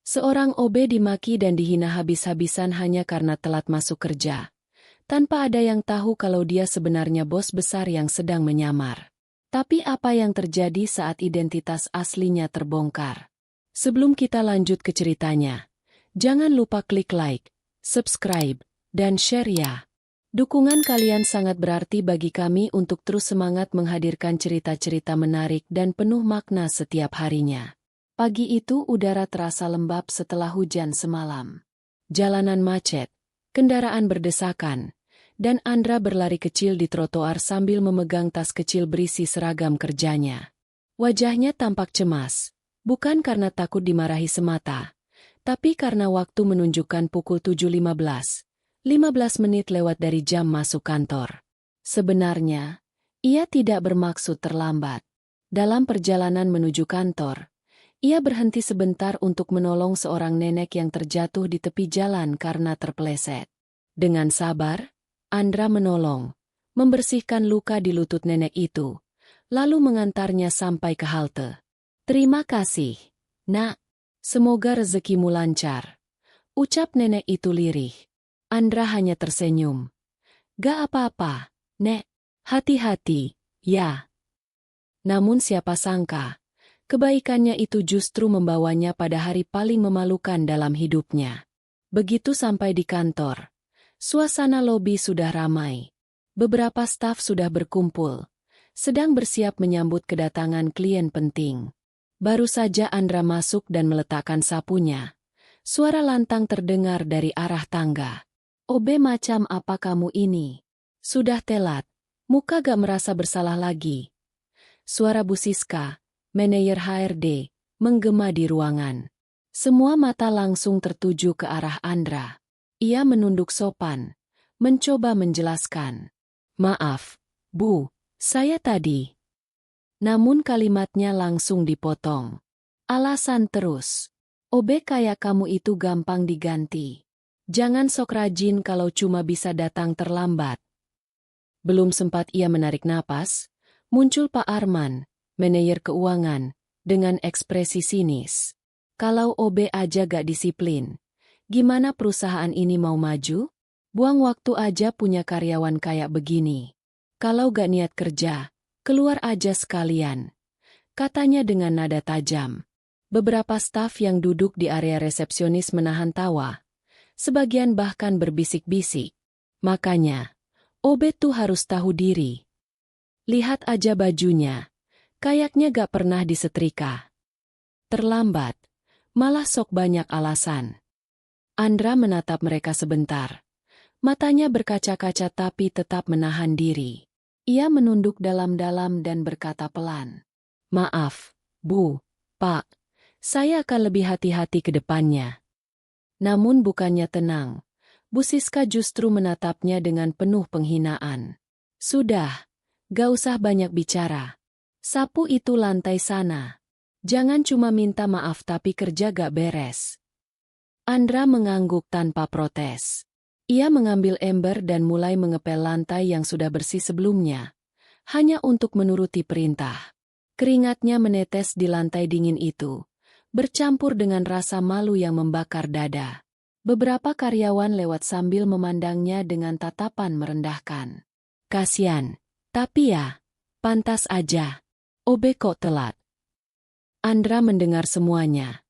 Seorang OB dimaki dan dihina habis-habisan hanya karena telat masuk kerja, tanpa ada yang tahu kalau dia sebenarnya bos besar yang sedang menyamar. Tapi apa yang terjadi saat identitas aslinya terbongkar? Sebelum kita lanjut ke ceritanya, jangan lupa klik like, subscribe, dan share ya. Dukungan kalian sangat berarti bagi kami untuk terus semangat menghadirkan cerita-cerita menarik dan penuh makna setiap harinya. Pagi itu udara terasa lembab setelah hujan semalam. Jalanan macet, kendaraan berdesakan, dan Andra berlari kecil di trotoar sambil memegang tas kecil berisi seragam kerjanya. Wajahnya tampak cemas, bukan karena takut dimarahi semata, tapi karena waktu menunjukkan pukul 7.15, 15 menit lewat dari jam masuk kantor. Sebenarnya, ia tidak bermaksud terlambat. Dalam perjalanan menuju kantor, ia berhenti sebentar untuk menolong seorang nenek yang terjatuh di tepi jalan karena terpeleset. Dengan sabar, Andra menolong, membersihkan luka di lutut nenek itu, lalu mengantarnya sampai ke halte. "Terima kasih, Nak. Semoga rezekimu lancar," ucap nenek itu lirih. Andra hanya tersenyum. "Gak apa-apa, Nek. Hati-hati, ya." Namun siapa sangka, kebaikannya itu justru membawanya pada hari paling memalukan dalam hidupnya. Begitu sampai di kantor, suasana lobi sudah ramai. Beberapa staf sudah berkumpul, sedang bersiap menyambut kedatangan klien penting. Baru saja Andra masuk dan meletakkan sapunya. Suara lantang terdengar dari arah tangga. "OB macam apa kamu ini? Sudah telat, muka gak merasa bersalah lagi?" Suara Bu Siska, manajer HRD, menggema di ruangan. Semua mata langsung tertuju ke arah Andra. Ia menunduk sopan, mencoba menjelaskan. "Maaf, Bu, saya tadi." Namun kalimatnya langsung dipotong. Alasan terus. "OB kayak kamu itu gampang diganti. Jangan sok rajin kalau cuma bisa datang terlambat." Belum sempat ia menarik napas, muncul Pak Arman, manajer keuangan, dengan ekspresi sinis. "Kalau OB aja gak disiplin, gimana perusahaan ini mau maju? Buang waktu aja punya karyawan kayak begini. Kalau gak niat kerja, keluar aja sekalian," katanya dengan nada tajam. Beberapa staf yang duduk di area resepsionis menahan tawa. Sebagian bahkan berbisik-bisik. "Makanya, OB tuh harus tahu diri. Lihat aja bajunya. Kayaknya gak pernah disetrika. Terlambat, malah sok banyak alasan." Andra menatap mereka sebentar. Matanya berkaca-kaca tapi tetap menahan diri. Ia menunduk dalam-dalam dan berkata pelan. "Maaf, Bu, Pak, saya akan lebih hati-hati ke depannya." Namun bukannya tenang, Bu Siska justru menatapnya dengan penuh penghinaan. "Sudah, gak usah banyak bicara. Sapu itu lantai sana. Jangan cuma minta maaf tapi kerja gak beres." Andra mengangguk tanpa protes. Ia mengambil ember dan mulai mengepel lantai yang sudah bersih sebelumnya, hanya untuk menuruti perintah. Keringatnya menetes di lantai dingin itu, bercampur dengan rasa malu yang membakar dada. Beberapa karyawan lewat sambil memandangnya dengan tatapan merendahkan. "Kasian, tapi ya, pantas aja. OB kok telat." Andra mendengar semuanya,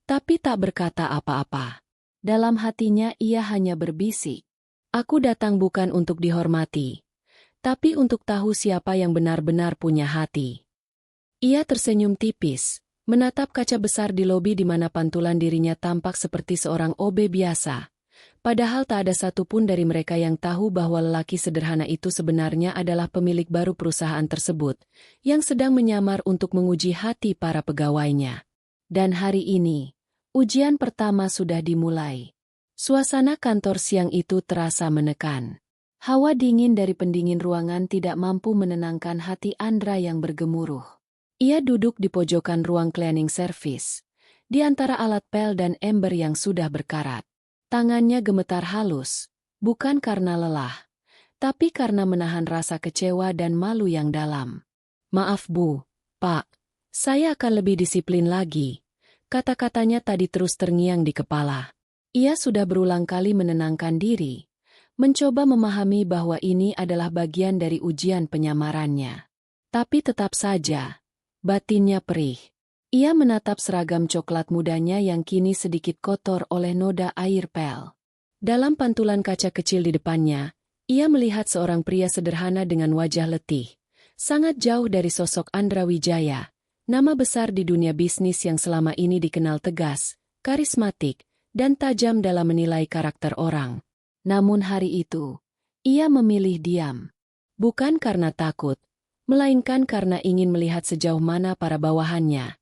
tapi tak berkata apa-apa. Dalam hatinya ia hanya berbisik. "Aku datang bukan untuk dihormati, tapi untuk tahu siapa yang benar-benar punya hati." Ia tersenyum tipis, menatap kaca besar di lobi di mana pantulan dirinya tampak seperti seorang OB biasa. Padahal tak ada satupun dari mereka yang tahu bahwa lelaki sederhana itu sebenarnya adalah pemilik baru perusahaan tersebut, yang sedang menyamar untuk menguji hati para pegawainya. Dan hari ini, ujian pertama sudah dimulai. Suasana kantor siang itu terasa menekan. Hawa dingin dari pendingin ruangan tidak mampu menenangkan hati Andra yang bergemuruh. Ia duduk di pojokan ruang cleaning service, di antara alat pel dan ember yang sudah berkarat. Tangannya gemetar halus, bukan karena lelah, tapi karena menahan rasa kecewa dan malu yang dalam. "Maaf Bu, Pak, saya akan lebih disiplin lagi. Kata-katanya tadi terus terngiang di kepala. Ia sudah berulang kali menenangkan diri, mencoba memahami bahwa ini adalah bagian dari ujian penyamarannya. Tapi tetap saja, batinnya perih. Ia menatap seragam coklat mudanya yang kini sedikit kotor oleh noda air pel. Dalam pantulan kaca kecil di depannya, ia melihat seorang pria sederhana dengan wajah letih, sangat jauh dari sosok Andra Wijaya, nama besar di dunia bisnis yang selama ini dikenal tegas, karismatik, dan tajam dalam menilai karakter orang. Namun hari itu, ia memilih diam. Bukan karena takut, melainkan karena ingin melihat sejauh mana para bawahannya,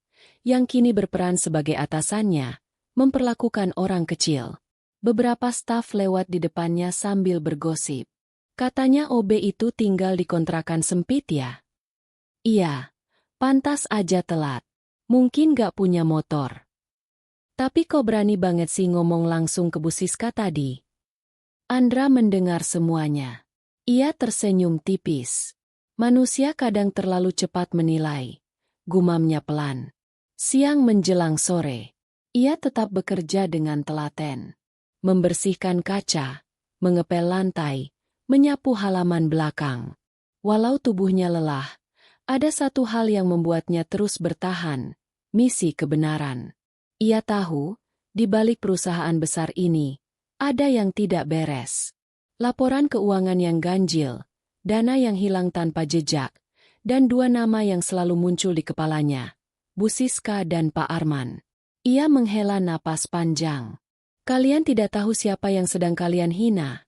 yang kini berperan sebagai atasannya, memperlakukan orang kecil. Beberapa staf lewat di depannya sambil bergosip. Katanya OB itu tinggal di kontrakan sempit ya? Iya. Pantas aja telat. Mungkin gak punya motor. Tapi kok berani banget sih ngomong langsung ke Bu Siska tadi? Andra mendengar semuanya. Ia tersenyum tipis. Manusia kadang terlalu cepat menilai. Gumamnya pelan. Siang menjelang sore, ia tetap bekerja dengan telaten. Membersihkan kaca, mengepel lantai, menyapu halaman belakang. Walau tubuhnya lelah, ada satu hal yang membuatnya terus bertahan, misi kebenaran. Ia tahu, di balik perusahaan besar ini, ada yang tidak beres. Laporan keuangan yang ganjil, dana yang hilang tanpa jejak, dan dua nama yang selalu muncul di kepalanya, Bu Siska dan Pak Arman. Ia menghela napas panjang. Kalian tidak tahu siapa yang sedang kalian hina,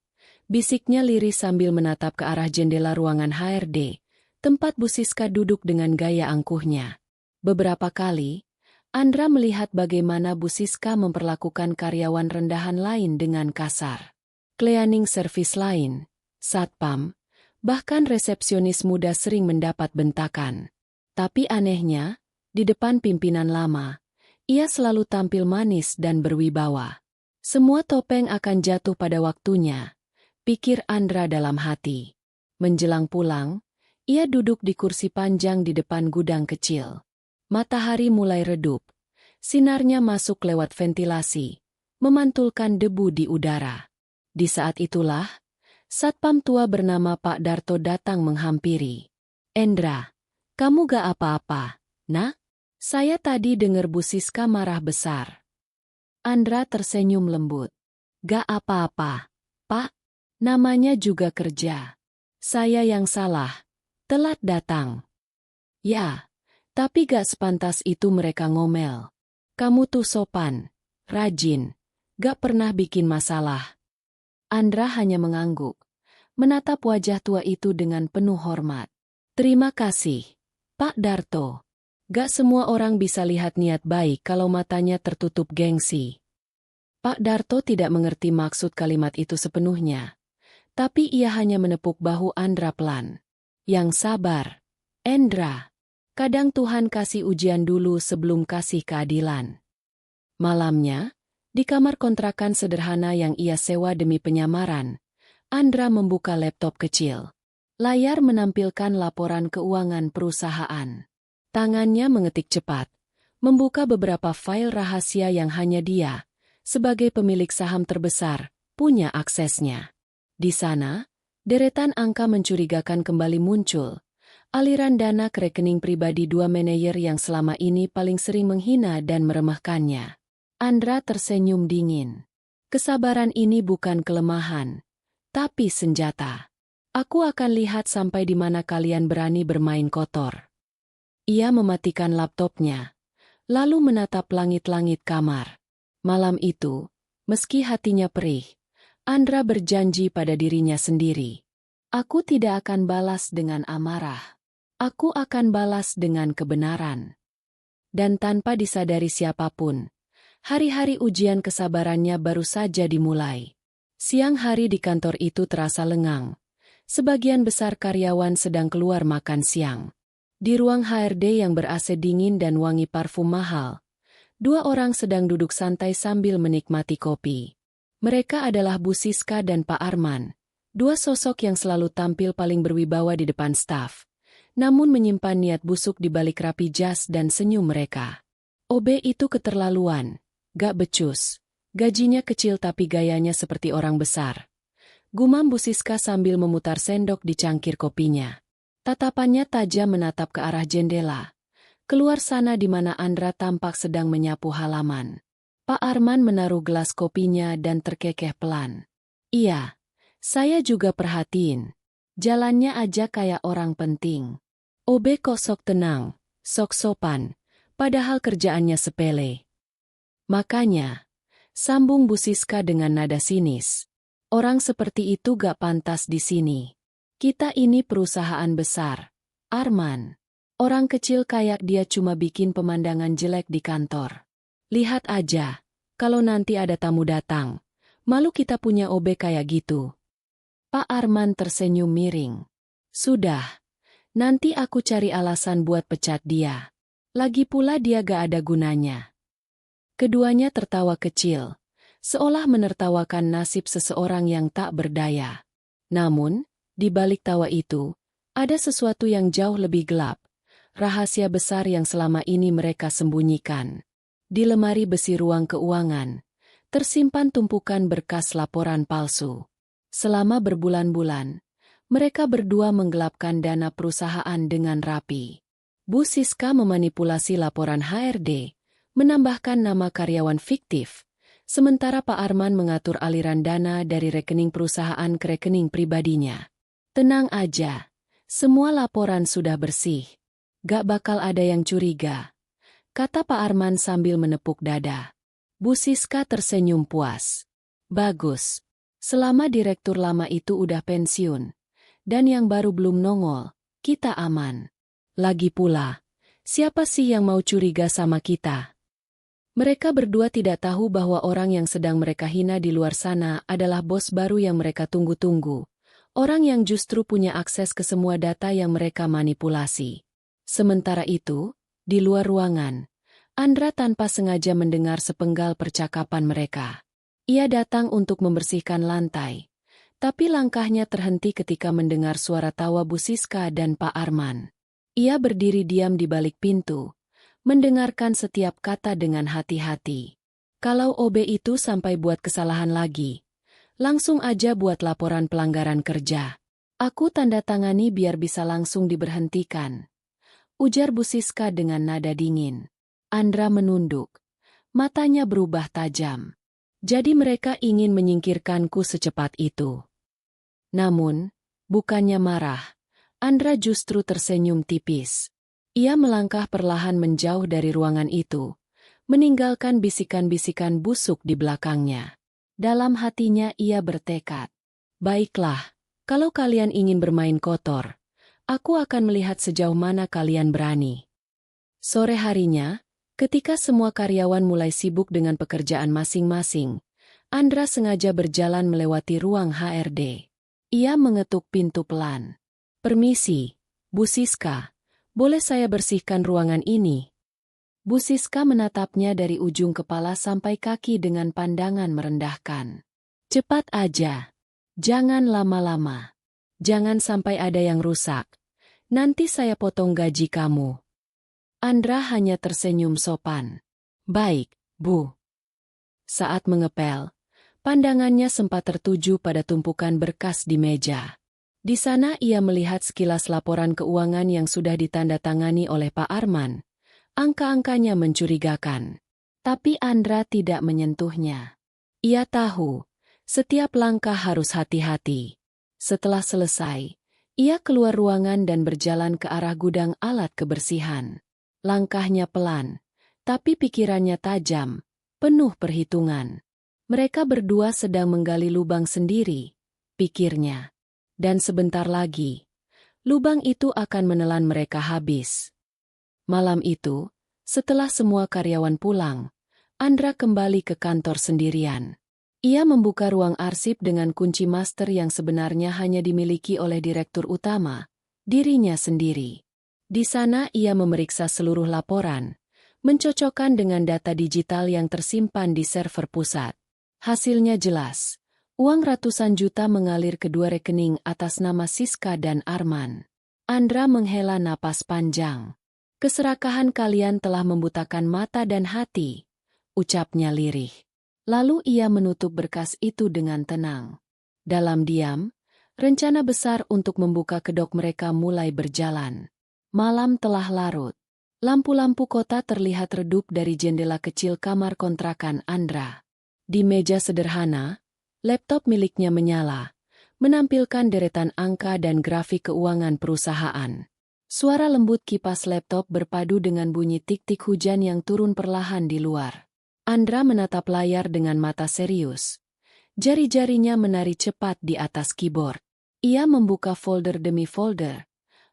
bisiknya lirih sambil menatap ke arah jendela ruangan HRD. Tempat Bu Siska duduk dengan gaya angkuhnya. Beberapa kali, Andra melihat bagaimana Bu Siska memperlakukan karyawan rendahan lain dengan kasar. Cleaning service lain, satpam, bahkan resepsionis muda sering mendapat bentakan. Tapi anehnya, di depan pimpinan lama, ia selalu tampil manis dan berwibawa. Semua topeng akan jatuh pada waktunya, pikir Andra dalam hati. Menjelang pulang, ia duduk di kursi panjang di depan gudang kecil. Matahari mulai redup. Sinarnya masuk lewat ventilasi, memantulkan debu di udara. Di saat itulah, satpam tua bernama Pak Darto datang menghampiri. Endra, kamu gak apa-apa, nak? Saya tadi dengar Bu Siska marah besar. Andra tersenyum lembut. Gak apa-apa, Pak. Namanya juga kerja. Saya yang salah. Telat datang. Ya, tapi gak sepantas itu mereka ngomel. Kamu tuh sopan, rajin, gak pernah bikin masalah. Andra hanya mengangguk, menatap wajah tua itu dengan penuh hormat. Terima kasih, Pak Darto. Gak semua orang bisa lihat niat baik kalau matanya tertutup gengsi. Pak Darto tidak mengerti maksud kalimat itu sepenuhnya, tapi ia hanya menepuk bahu Andra pelan. Yang sabar, Endra. Kadang Tuhan kasih ujian dulu sebelum kasih keadilan. Malamnya, di kamar kontrakan sederhana yang ia sewa demi penyamaran, Andra membuka laptop kecil. Layar menampilkan laporan keuangan perusahaan. Tangannya mengetik cepat, membuka beberapa file rahasia yang hanya dia, sebagai pemilik saham terbesar, punya aksesnya. Di sana, deretan angka mencurigakan kembali muncul. Aliran dana ke rekening pribadi dua manajer yang selama ini paling sering menghina dan meremehkannya. Andra tersenyum dingin. Kesabaran ini bukan kelemahan, tapi senjata. Aku akan lihat sampai di mana kalian berani bermain kotor. Ia mematikan laptopnya, lalu menatap langit-langit kamar. Malam itu, meski hatinya perih, Andra berjanji pada dirinya sendiri. Aku tidak akan balas dengan amarah. Aku akan balas dengan kebenaran. Dan tanpa disadari siapapun, hari-hari ujian kesabarannya baru saja dimulai. Siang hari di kantor itu terasa lengang. Sebagian besar karyawan sedang keluar makan siang. Di ruang HRD yang ber-AC dingin dan wangi parfum mahal, dua orang sedang duduk santai sambil menikmati kopi. Mereka adalah Bu Siska dan Pak Arman, dua sosok yang selalu tampil paling berwibawa di depan staf, namun menyimpan niat busuk di balik rapi jas dan senyum mereka. OB itu keterlaluan, gak becus. Gajinya kecil tapi gayanya seperti orang besar. Gumam Bu Siska sambil memutar sendok di cangkir kopinya. Tatapannya tajam menatap ke arah jendela. Keluar sana di mana Andra tampak sedang menyapu halaman. Pak Arman menaruh gelas kopinya dan terkekeh pelan. Iya, saya juga perhatiin. Jalannya aja kayak orang penting. OB kok sok tenang, sok sopan, padahal kerjaannya sepele. Makanya, sambung Bu Siska dengan nada sinis. Orang seperti itu gak pantas di sini. Kita ini perusahaan besar. Arman. Orang kecil kayak dia cuma bikin pemandangan jelek di kantor. Lihat aja, kalau nanti ada tamu datang. Malu kita punya OB kayak gitu. Pak Arman tersenyum miring. Sudah. Nanti aku cari alasan buat pecat dia. Lagi pula dia gak ada gunanya. Keduanya tertawa kecil. Seolah menertawakan nasib seseorang yang tak berdaya. Namun, di balik tawa itu, ada sesuatu yang jauh lebih gelap. Rahasia besar yang selama ini mereka sembunyikan. Di lemari besi ruang keuangan, tersimpan tumpukan berkas laporan palsu. Selama berbulan-bulan, mereka berdua menggelapkan dana perusahaan dengan rapi. Bu Siska memanipulasi laporan HRD, menambahkan nama karyawan fiktif, sementara Pak Arman mengatur aliran dana dari rekening perusahaan ke rekening pribadinya. Tenang aja, semua laporan sudah bersih. Gak bakal ada yang curiga, kata Pak Arman sambil menepuk dada. Bu Siska tersenyum puas. Bagus, selama direktur lama itu udah pensiun, dan yang baru belum nongol, kita aman. Lagi pula, siapa sih yang mau curiga sama kita? Mereka berdua tidak tahu bahwa orang yang sedang mereka hina di luar sana adalah bos baru yang mereka tunggu-tunggu. Orang yang justru punya akses ke semua data yang mereka manipulasi. Sementara itu, di luar ruangan, Andra tanpa sengaja mendengar sepenggal percakapan mereka. Ia datang untuk membersihkan lantai. Tapi langkahnya terhenti ketika mendengar suara tawa Bu Siska dan Pak Arman. Ia berdiri diam di balik pintu, mendengarkan setiap kata dengan hati-hati. Kalau OB itu sampai buat kesalahan lagi, langsung aja buat laporan pelanggaran kerja. Aku tanda tangani biar bisa langsung diberhentikan. Ujar Bu Siska dengan nada dingin. Andra menunduk. Matanya berubah tajam. Jadi mereka ingin menyingkirkanku secepat itu. Namun, bukannya marah, Andra justru tersenyum tipis. Ia melangkah perlahan menjauh dari ruangan itu, meninggalkan bisikan-bisikan busuk di belakangnya. Dalam hatinya ia bertekad. Baiklah, kalau kalian ingin bermain kotor, aku akan melihat sejauh mana kalian berani. Sore harinya, ketika semua karyawan mulai sibuk dengan pekerjaan masing-masing, Andra sengaja berjalan melewati ruang HRD. Ia mengetuk pintu pelan. Permisi, Bu Siska. Boleh saya bersihkan ruangan ini? Bu Siska menatapnya dari ujung kepala sampai kaki dengan pandangan merendahkan. Cepat aja. Jangan lama-lama. Jangan sampai ada yang rusak. Nanti saya potong gaji kamu. Andra hanya tersenyum sopan. Baik, Bu. Saat mengepel, pandangannya sempat tertuju pada tumpukan berkas di meja. Di sana ia melihat sekilas laporan keuangan yang sudah ditandatangani oleh Pak Arman. Angka-angkanya mencurigakan. Tapi Andra tidak menyentuhnya. Ia tahu, setiap langkah harus hati-hati. Setelah selesai, ia keluar ruangan dan berjalan ke arah gudang alat kebersihan. Langkahnya pelan, tapi pikirannya tajam, penuh perhitungan. Mereka berdua sedang menggali lubang sendiri, pikirnya. Dan sebentar lagi, lubang itu akan menelan mereka habis. Malam itu, setelah semua karyawan pulang, Andra kembali ke kantor sendirian. Ia membuka ruang arsip dengan kunci master yang sebenarnya hanya dimiliki oleh direktur utama, dirinya sendiri. Di sana ia memeriksa seluruh laporan, mencocokkan dengan data digital yang tersimpan di server pusat. Hasilnya jelas. Uang ratusan juta mengalir ke dua rekening atas nama Siska dan Arman. Andra menghela napas panjang. Keserakahan kalian telah membutakan mata dan hati, ucapnya lirih. Lalu ia menutup berkas itu dengan tenang. Dalam diam, rencana besar untuk membuka kedok mereka mulai berjalan. Malam telah larut. Lampu-lampu kota terlihat redup dari jendela kecil kamar kontrakan Andra. Di meja sederhana, laptop miliknya menyala, menampilkan deretan angka dan grafik keuangan perusahaan. Suara lembut kipas laptop berpadu dengan bunyi tik-tik hujan yang turun perlahan di luar. Andra menatap layar dengan mata serius. Jari-jarinya menari cepat di atas keyboard. Ia membuka folder demi folder,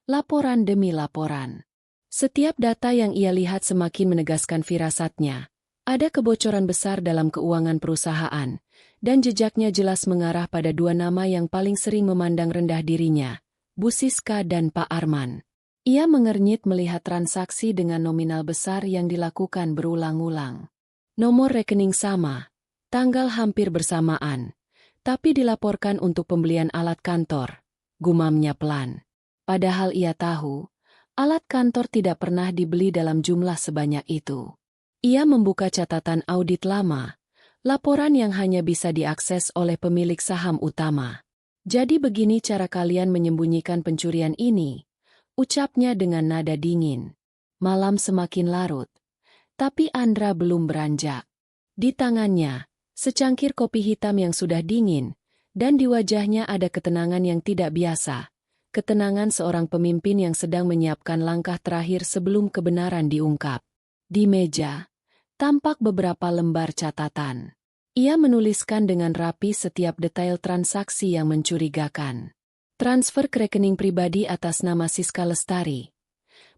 laporan demi laporan. Setiap data yang ia lihat semakin menegaskan firasatnya. Ada kebocoran besar dalam keuangan perusahaan, dan jejaknya jelas mengarah pada dua nama yang paling sering memandang rendah dirinya, Bu Siska dan Pak Arman. Ia mengernyit melihat transaksi dengan nominal besar yang dilakukan berulang-ulang. Nomor rekening sama, tanggal hampir bersamaan, tapi dilaporkan untuk pembelian alat kantor, gumamnya pelan. Padahal ia tahu, alat kantor tidak pernah dibeli dalam jumlah sebanyak itu. Ia membuka catatan audit lama, laporan yang hanya bisa diakses oleh pemilik saham utama. Jadi begini cara kalian menyembunyikan pencurian ini, ucapnya dengan nada dingin. Malam semakin larut, tapi Andra belum beranjak. Di tangannya, secangkir kopi hitam yang sudah dingin, dan di wajahnya ada ketenangan yang tidak biasa. Ketenangan seorang pemimpin yang sedang menyiapkan langkah terakhir sebelum kebenaran diungkap. Di meja, tampak beberapa lembar catatan. Ia menuliskan dengan rapi setiap detail transaksi yang mencurigakan. Transfer ke rekening pribadi atas nama Siska Lestari.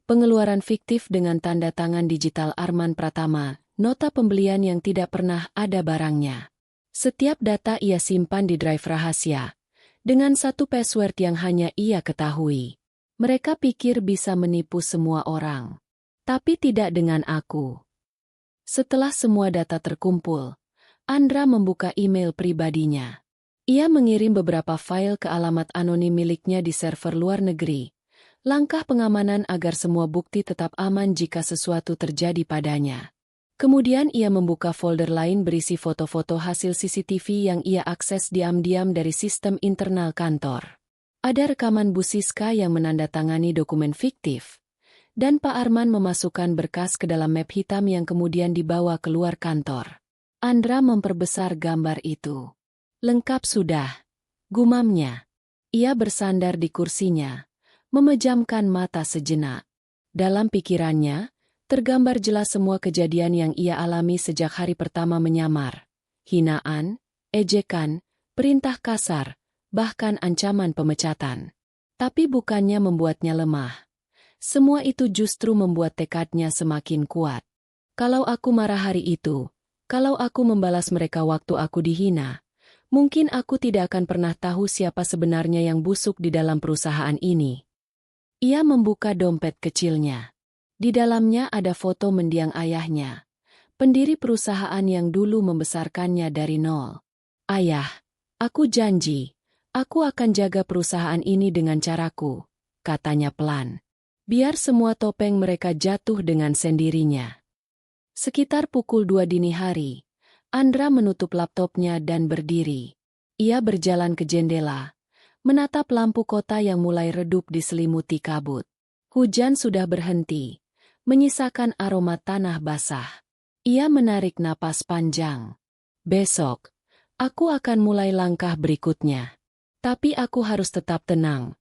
Pengeluaran fiktif dengan tanda tangan digital Arman Pratama, nota pembelian yang tidak pernah ada barangnya. Setiap data ia simpan di drive rahasia, dengan satu password yang hanya ia ketahui. Mereka pikir bisa menipu semua orang. Tapi tidak dengan aku. Setelah semua data terkumpul, Andra membuka email pribadinya. Ia mengirim beberapa file ke alamat anonim miliknya di server luar negeri. Langkah pengamanan agar semua bukti tetap aman jika sesuatu terjadi padanya. Kemudian ia membuka folder lain berisi foto-foto hasil CCTV yang ia akses diam-diam dari sistem internal kantor. Ada rekaman Bu Siska yang menandatangani dokumen fiktif, dan Pak Arman memasukkan berkas ke dalam map hitam yang kemudian dibawa keluar kantor. Andra memperbesar gambar itu. Lengkap sudah, gumamnya. Ia bersandar di kursinya, memejamkan mata sejenak. Dalam pikirannya, tergambar jelas semua kejadian yang ia alami sejak hari pertama menyamar. Hinaan, ejekan, perintah kasar, bahkan ancaman pemecatan. Tapi bukannya membuatnya lemah. Semua itu justru membuat tekadnya semakin kuat. Kalau aku marah hari itu, kalau aku membalas mereka waktu aku dihina, mungkin aku tidak akan pernah tahu siapa sebenarnya yang busuk di dalam perusahaan ini. Ia membuka dompet kecilnya. Di dalamnya ada foto mendiang ayahnya, pendiri perusahaan yang dulu membesarkannya dari nol. Ayah, aku janji, aku akan jaga perusahaan ini dengan caraku, katanya pelan. Biar semua topeng mereka jatuh dengan sendirinya. Sekitar pukul 2 dini hari, Andra menutup laptopnya dan berdiri. Ia berjalan ke jendela, menatap lampu kota yang mulai redup diselimuti kabut. Hujan sudah berhenti, menyisakan aroma tanah basah. Ia menarik napas panjang. Besok, aku akan mulai langkah berikutnya. Tapi aku harus tetap tenang.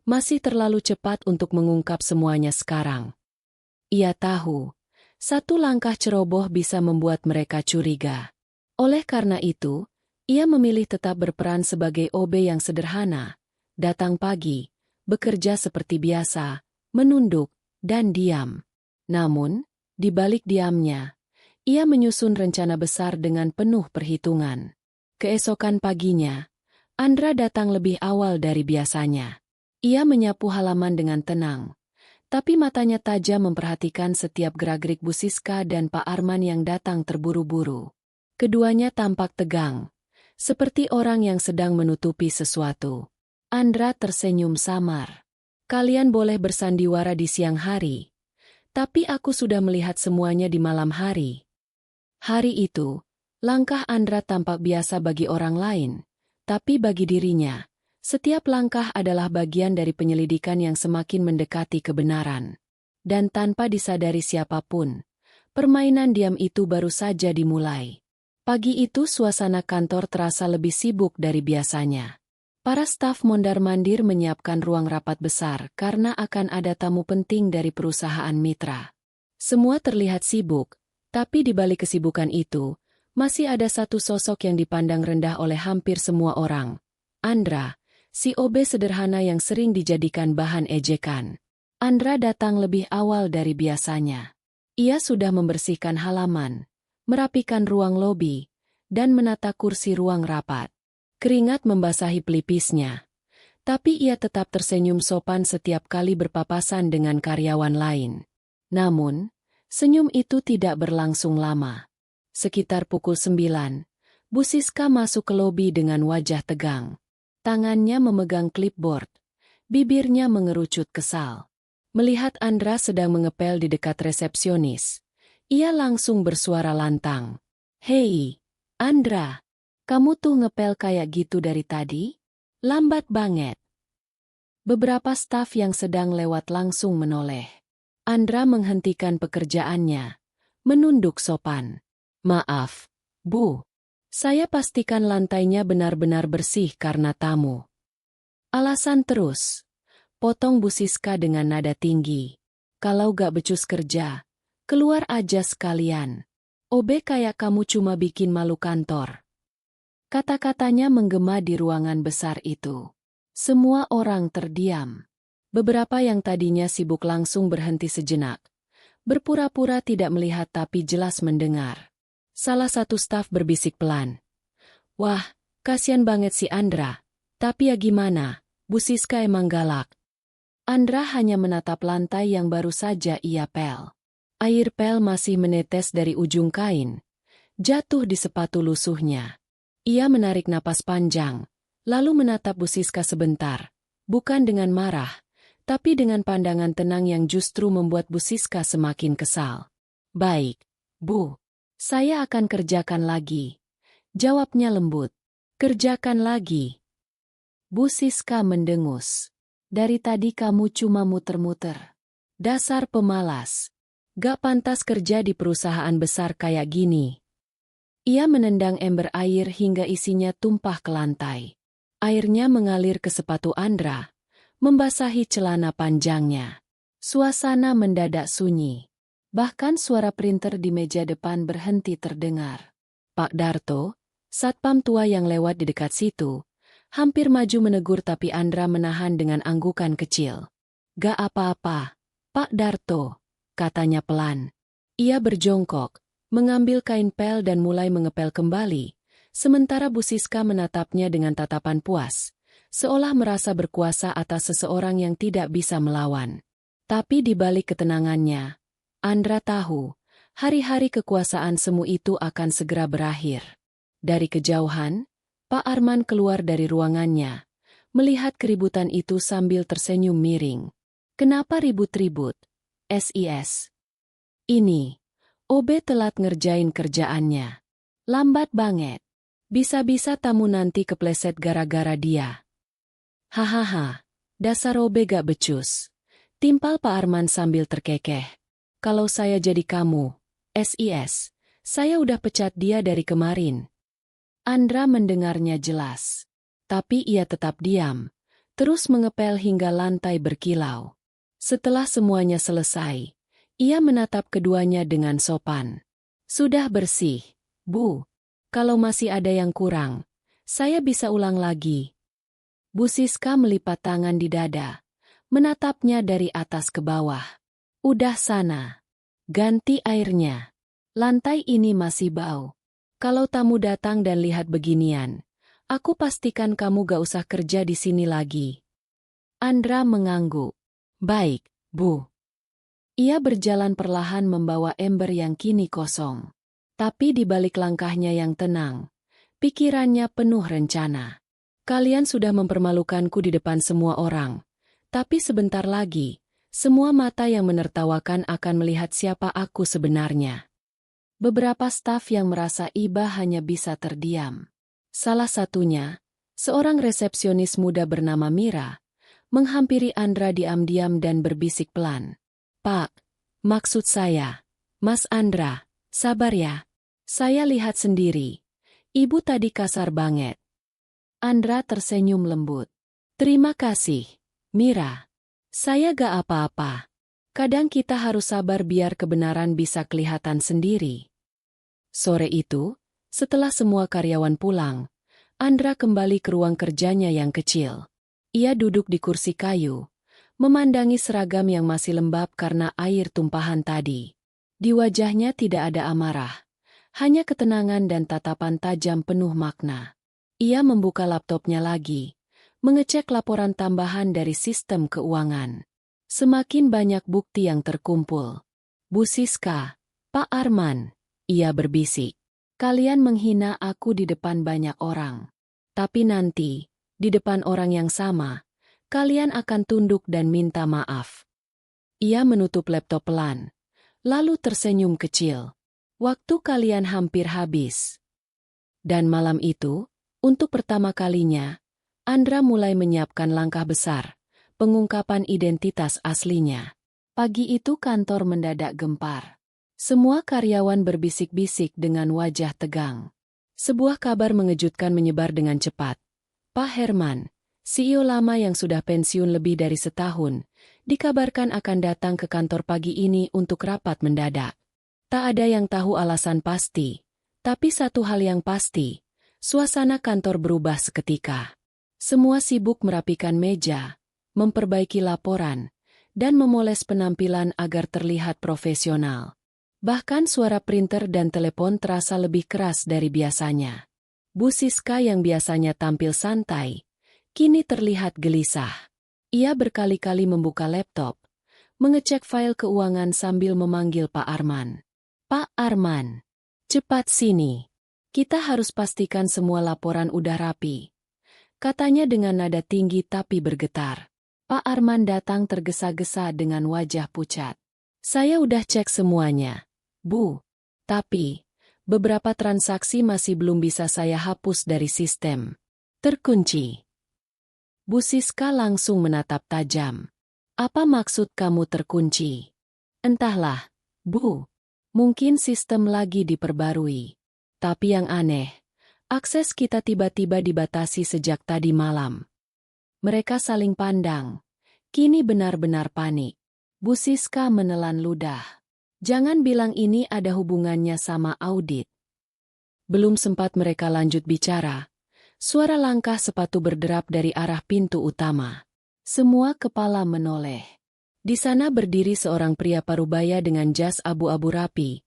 Masih terlalu cepat untuk mengungkap semuanya sekarang. Ia tahu, satu langkah ceroboh bisa membuat mereka curiga. Oleh karena itu, ia memilih tetap berperan sebagai OB yang sederhana. Datang pagi, bekerja seperti biasa, menunduk, dan diam. Namun, di balik diamnya, ia menyusun rencana besar dengan penuh perhitungan. Keesokan paginya, Andra datang lebih awal dari biasanya. Ia menyapu halaman dengan tenang, tapi matanya tajam memperhatikan setiap gerak-gerik Bu Siska dan Pak Arman yang datang terburu-buru. Keduanya tampak tegang, seperti orang yang sedang menutupi sesuatu. Andra tersenyum samar. Kalian boleh bersandiwara di siang hari, Tapi aku sudah melihat semuanya di malam hari. Hari itu, langkah Andra tampak biasa bagi orang lain, tapi bagi dirinya, setiap langkah adalah bagian dari penyelidikan yang semakin mendekati kebenaran. Dan tanpa disadari siapapun, permainan diam itu baru saja dimulai. Pagi itu suasana kantor terasa lebih sibuk dari biasanya. Para staf mondar-mandir menyiapkan ruang rapat besar karena akan ada tamu penting dari perusahaan mitra. Semua terlihat sibuk, tapi di balik kesibukan itu, masih ada satu sosok yang dipandang rendah oleh hampir semua orang. Andra, si OB sederhana yang sering dijadikan bahan ejekan. Andra datang lebih awal dari biasanya. Ia sudah membersihkan halaman, merapikan ruang lobi, dan menata kursi ruang rapat. Keringat membasahi pelipisnya, tapi ia tetap tersenyum sopan setiap kali berpapasan dengan karyawan lain. Namun, senyum itu tidak berlangsung lama. Sekitar pukul 9, Bu Siska masuk ke lobi dengan wajah tegang. Tangannya memegang clipboard, bibirnya mengerucut kesal. Melihat Andra sedang mengepel di dekat resepsionis, ia langsung bersuara lantang. "Hei, Andra! Kamu tuh ngepel kayak gitu dari tadi? Lambat banget." Beberapa staf yang sedang lewat langsung menoleh. Andra menghentikan pekerjaannya, menunduk sopan. "Maaf, Bu. Saya pastikan lantainya benar-benar bersih karena tamu." "Alasan terus," potong Bu Siska dengan nada tinggi. "Kalau gak becus kerja, keluar aja sekalian. OB kayak kamu cuma bikin malu kantor." Kata-katanya menggema di ruangan besar itu. Semua orang terdiam. Beberapa yang tadinya sibuk langsung berhenti sejenak. Berpura-pura tidak melihat tapi jelas mendengar. Salah satu staf berbisik pelan. "Wah, kasian banget si Andra. Tapi ya gimana, Bu Siska emang galak." Andra hanya menatap lantai yang baru saja ia pel. Air pel masih menetes dari ujung kain, jatuh di sepatu lusuhnya. Ia menarik napas panjang, lalu menatap Bu Siska sebentar, bukan dengan marah, tapi dengan pandangan tenang yang justru membuat Bu Siska semakin kesal. "Baik, Bu. Saya akan kerjakan lagi," jawabnya lembut. "Kerjakan lagi." Bu Siska mendengus. "Dari tadi kamu cuma muter-muter. Dasar pemalas. Gak pantas kerja di perusahaan besar kayak gini." Ia menendang ember air hingga isinya tumpah ke lantai. Airnya mengalir ke sepatu Andra, membasahi celana panjangnya. Suasana mendadak sunyi. Bahkan suara printer di meja depan berhenti terdengar. Pak Darto, satpam tua yang lewat di dekat situ, hampir maju menegur tapi Andra menahan dengan anggukan kecil. "Gak apa-apa, Pak Darto," katanya pelan. Ia berjongkok, mengambil kain pel dan mulai mengepel kembali, sementara Bu Siska menatapnya dengan tatapan puas, seolah merasa berkuasa atas seseorang yang tidak bisa melawan. Tapi di balik ketenangannya, Andra tahu, hari-hari kekuasaan semu itu akan segera berakhir. Dari kejauhan, Pak Arman keluar dari ruangannya, melihat keributan itu sambil tersenyum miring. "Kenapa ribut-ribut, SIS? Ini, OB telat ngerjain kerjaannya. Lambat banget. Bisa-bisa tamu nanti kepleset gara-gara dia." "Hahaha, dasar OB gak becus," timpal Pak Arman sambil terkekeh. "Kalau saya jadi kamu, SIS, saya udah pecat dia dari kemarin." Andra mendengarnya jelas. Tapi ia tetap diam, terus mengepel hingga lantai berkilau. Setelah semuanya selesai, ia menatap keduanya dengan sopan. "Sudah bersih, Bu. Kalau masih ada yang kurang, saya bisa ulang lagi." Bu Siska melipat tangan di dada, menatapnya dari atas ke bawah. "Udah sana. Ganti airnya. Lantai ini masih bau. Kalau tamu datang dan lihat beginian, aku pastikan kamu gak usah kerja di sini lagi." Andra mengangguk. "Baik, Bu." Ia berjalan perlahan membawa ember yang kini kosong. Tapi di balik langkahnya yang tenang, pikirannya penuh rencana. "Kalian sudah mempermalukanku di depan semua orang. Tapi sebentar lagi, Semua mata yang menertawakan akan melihat siapa aku sebenarnya. Beberapa staf yang merasa iba hanya bisa terdiam. Salah satunya, seorang resepsionis muda bernama Mira, menghampiri Andra diam-diam dan berbisik pelan. "Pak, maksud saya, Mas Andra, sabar ya. Saya lihat sendiri. Ibu tadi kasar banget." Andra tersenyum lembut. "Terima kasih, Mira. Saya gak apa-apa. Kadang kita harus sabar biar kebenaran bisa kelihatan sendiri." Sore itu, setelah semua karyawan pulang, Andra kembali ke ruang kerjanya yang kecil. Ia duduk di kursi kayu, memandangi seragam yang masih lembab karena air tumpahan tadi. Di wajahnya tidak ada amarah, hanya ketenangan dan tatapan tajam penuh makna. Ia membuka laptopnya lagi, mengecek laporan tambahan dari sistem keuangan. Semakin banyak bukti yang terkumpul. "Bu Siska, Pak Arman," ia berbisik. "Kalian menghina aku di depan banyak orang. Tapi nanti, di depan orang yang sama, kalian akan tunduk dan minta maaf." Ia menutup laptop pelan, lalu tersenyum kecil. "Waktu kalian hampir habis." Dan malam itu, untuk pertama kalinya, Andra mulai menyiapkan langkah besar, pengungkapan identitas aslinya. Pagi itu kantor mendadak gempar. Semua karyawan berbisik-bisik dengan wajah tegang. Sebuah kabar mengejutkan menyebar dengan cepat. Pak Herman, CEO lama yang sudah pensiun lebih dari setahun, dikabarkan akan datang ke kantor pagi ini untuk rapat mendadak. Tak ada yang tahu alasan pasti, tapi satu hal yang pasti, suasana kantor berubah seketika. Semua sibuk merapikan meja, memperbaiki laporan, dan memoles penampilan agar terlihat profesional. Bahkan suara printer dan telepon terasa lebih keras dari biasanya. Bu Siska yang biasanya tampil santai, kini terlihat gelisah. Ia berkali-kali membuka laptop, mengecek file keuangan sambil memanggil Pak Arman. "Pak Arman, cepat sini. Kita harus pastikan semua laporan udah rapi," katanya dengan nada tinggi tapi bergetar. Pak Arman datang tergesa-gesa dengan wajah pucat. "Saya udah cek semuanya, Bu. Tapi, beberapa transaksi masih belum bisa saya hapus dari sistem. Terkunci." Bu Siska langsung menatap tajam. "Apa maksud kamu terkunci?" "Entahlah, Bu. Mungkin sistem lagi diperbarui. Tapi yang aneh, akses kita tiba-tiba dibatasi sejak tadi malam." Mereka saling pandang. Kini benar-benar panik. Bu Siska menelan ludah. "Jangan bilang ini ada hubungannya sama audit." Belum sempat mereka lanjut bicara, suara langkah sepatu berderap dari arah pintu utama. Semua kepala menoleh. Di sana berdiri seorang pria parubaya dengan jas abu-abu rapi.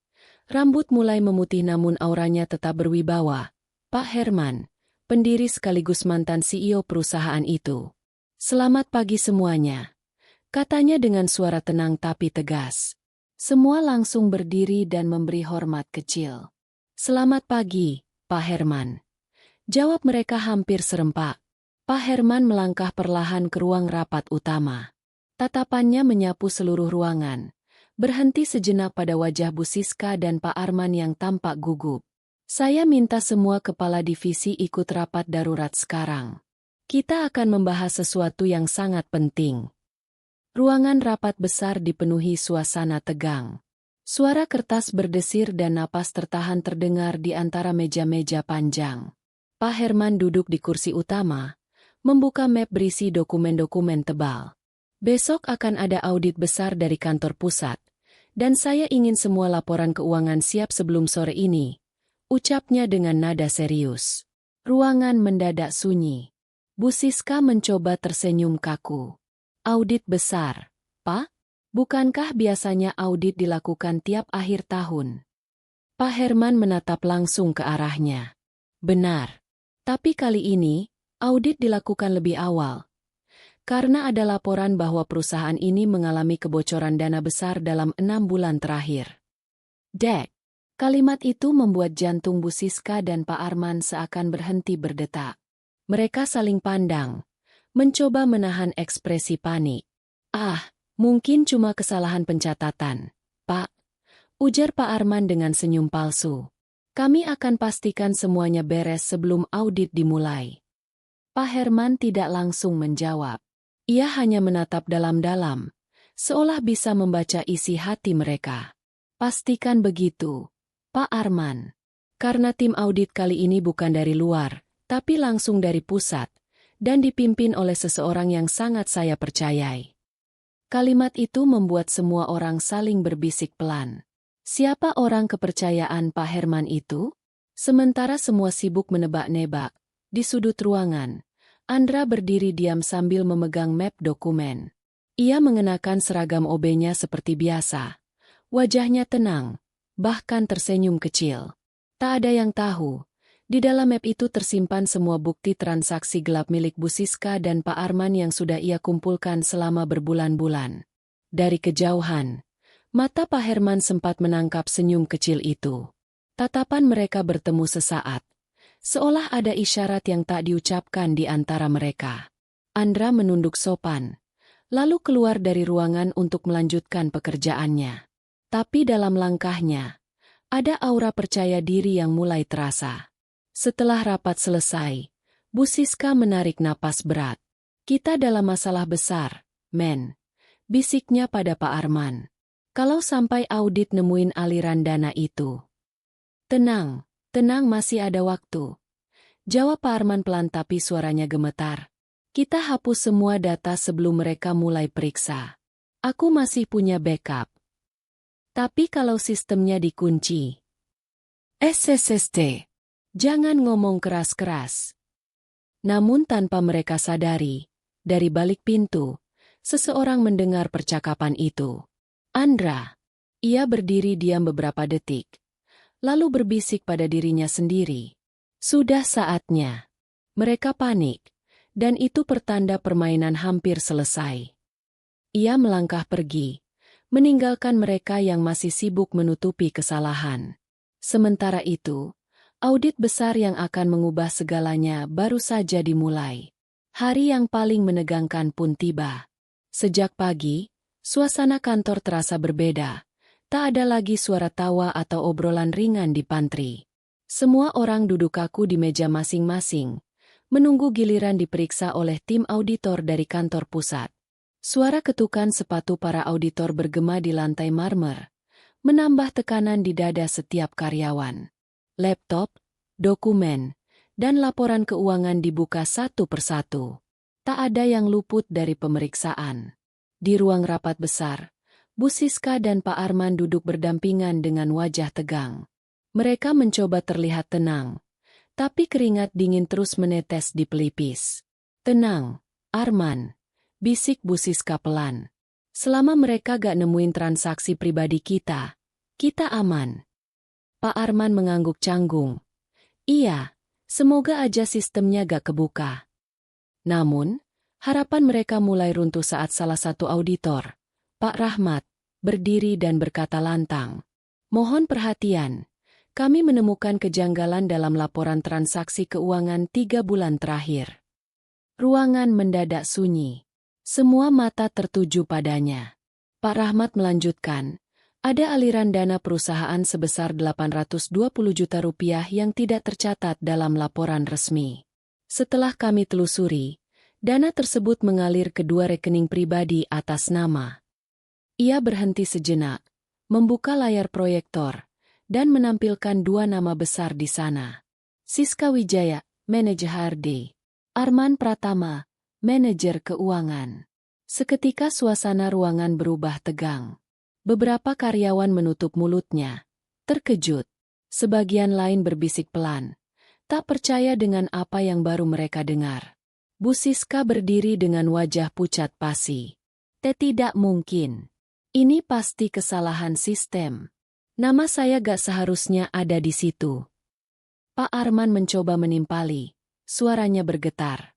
Rambut mulai memutih namun auranya tetap berwibawa. Pak Herman, pendiri sekaligus mantan CEO perusahaan itu. "Selamat pagi semuanya," katanya dengan suara tenang tapi tegas. Semua langsung berdiri dan memberi hormat kecil. "Selamat pagi, Pak Herman," jawab mereka hampir serempak. Pak Herman melangkah perlahan ke ruang rapat utama. Tatapannya menyapu seluruh ruangan, berhenti sejenak pada wajah Bu Siska dan Pak Arman yang tampak gugup. "Saya minta semua kepala divisi ikut rapat darurat sekarang. Kita akan membahas sesuatu yang sangat penting." Ruangan rapat besar dipenuhi suasana tegang. Suara kertas berdesir dan napas tertahan terdengar di antara meja-meja panjang. Pak Herman duduk di kursi utama, membuka map berisi dokumen-dokumen tebal. "Besok akan ada audit besar dari kantor pusat, dan saya ingin semua laporan keuangan siap sebelum sore ini," ucapnya dengan nada serius. Ruangan mendadak sunyi. Bu Siska mencoba tersenyum kaku. "Audit besar, Pak? Bukankah biasanya audit dilakukan tiap akhir tahun?" Pak Herman menatap langsung ke arahnya. "Benar. Tapi kali ini, audit dilakukan lebih awal. Karena ada laporan bahwa perusahaan ini mengalami kebocoran dana besar dalam 6 bulan terakhir." "Dek." Kalimat itu membuat jantung Bu Siska dan Pak Arman seakan berhenti berdetak. Mereka saling pandang, mencoba menahan ekspresi panik. "Ah, Mungkin cuma kesalahan pencatatan, Pak. Ujar Pak Arman dengan senyum palsu. Kami akan pastikan semuanya beres sebelum audit dimulai. Pak Herman tidak langsung menjawab. Ia hanya menatap dalam-dalam, seolah bisa membaca isi hati mereka. Pastikan begitu, Pak Arman. Karena tim audit kali ini bukan dari luar, tapi langsung dari pusat, dan dipimpin oleh seseorang yang sangat saya percayai. Kalimat itu membuat semua orang saling berbisik pelan. Siapa orang kepercayaan Pak Herman itu? Sementara semua sibuk menebak-nebak, di sudut ruangan, Andra berdiri diam sambil memegang map dokumen. Ia mengenakan seragam OB-nya seperti biasa. Wajahnya tenang, bahkan tersenyum kecil. Tak ada yang tahu, di dalam map itu tersimpan semua bukti transaksi gelap milik Bu Siska dan Pak Arman yang sudah ia kumpulkan selama berbulan-bulan. Dari kejauhan, mata Pak Herman sempat menangkap senyum kecil itu. Tatapan mereka bertemu sesaat, seolah ada isyarat yang tak diucapkan di antara mereka. Andra menunduk sopan, lalu keluar dari ruangan untuk melanjutkan pekerjaannya. Tapi dalam langkahnya, ada aura percaya diri yang mulai terasa. Setelah rapat selesai, Bu Siska menarik napas berat. Kita dalam masalah besar, men, bisiknya pada Pak Arman. Kalau sampai audit nemuin aliran dana itu. Tenang, tenang, masih ada waktu. Jawab Pak Arman pelan tapi suaranya gemetar. Kita hapus semua data sebelum mereka mulai periksa. Aku masih punya backup. Tapi kalau sistemnya dikunci. SSST. Jangan ngomong keras-keras. Namun tanpa mereka sadari, dari balik pintu, seseorang mendengar percakapan itu. Andra. Ia berdiri diam beberapa detik, lalu berbisik pada dirinya sendiri. Sudah saatnya. Mereka panik, dan itu pertanda permainan hampir selesai. Ia melangkah pergi, meninggalkan mereka yang masih sibuk menutupi kesalahan. Sementara itu, audit besar yang akan mengubah segalanya baru saja dimulai. Hari yang paling menegangkan pun tiba. Sejak pagi, suasana kantor terasa berbeda. Tak ada lagi suara tawa atau obrolan ringan di pantry. Semua orang duduk kaku di meja masing-masing, menunggu giliran diperiksa oleh tim auditor dari kantor pusat. Suara ketukan sepatu para auditor bergema di lantai marmer, menambah tekanan di dada setiap karyawan. Laptop, dokumen, dan laporan keuangan dibuka satu persatu. Tak ada yang luput dari pemeriksaan. Di ruang rapat besar, Bu Siska dan Pak Arman duduk berdampingan dengan wajah tegang. Mereka mencoba terlihat tenang, tapi keringat dingin terus menetes di pelipis. Tenang, Arman, bisik Bu Siska pelan. Selama mereka gak nemuin transaksi pribadi kita aman. Pak Arman mengangguk canggung. Iya, semoga aja sistemnya gak kebuka. Namun, harapan mereka mulai runtuh saat salah satu auditor, Pak Rahmat, berdiri dan berkata lantang. Mohon perhatian, kami menemukan kejanggalan dalam laporan transaksi keuangan 3 bulan terakhir. Ruangan mendadak sunyi. Semua mata tertuju padanya. Pak Rahmat melanjutkan, ada aliran dana perusahaan sebesar 820 juta rupiah yang tidak tercatat dalam laporan resmi. Setelah kami telusuri, dana tersebut mengalir ke 2 rekening pribadi atas nama. Ia berhenti sejenak, membuka layar proyektor, dan menampilkan 2 nama besar di sana. Siska Wijaya, manajer HRD. Arman Pratama, manajer keuangan. Seketika suasana ruangan berubah tegang. Beberapa karyawan menutup mulutnya, terkejut. Sebagian lain berbisik pelan, tak percaya dengan apa yang baru mereka dengar. Bu Siska berdiri dengan wajah pucat pasi. Tidak mungkin. Ini pasti kesalahan sistem. Nama saya gak seharusnya ada di situ. Pak Arman mencoba menimpali. Suaranya bergetar.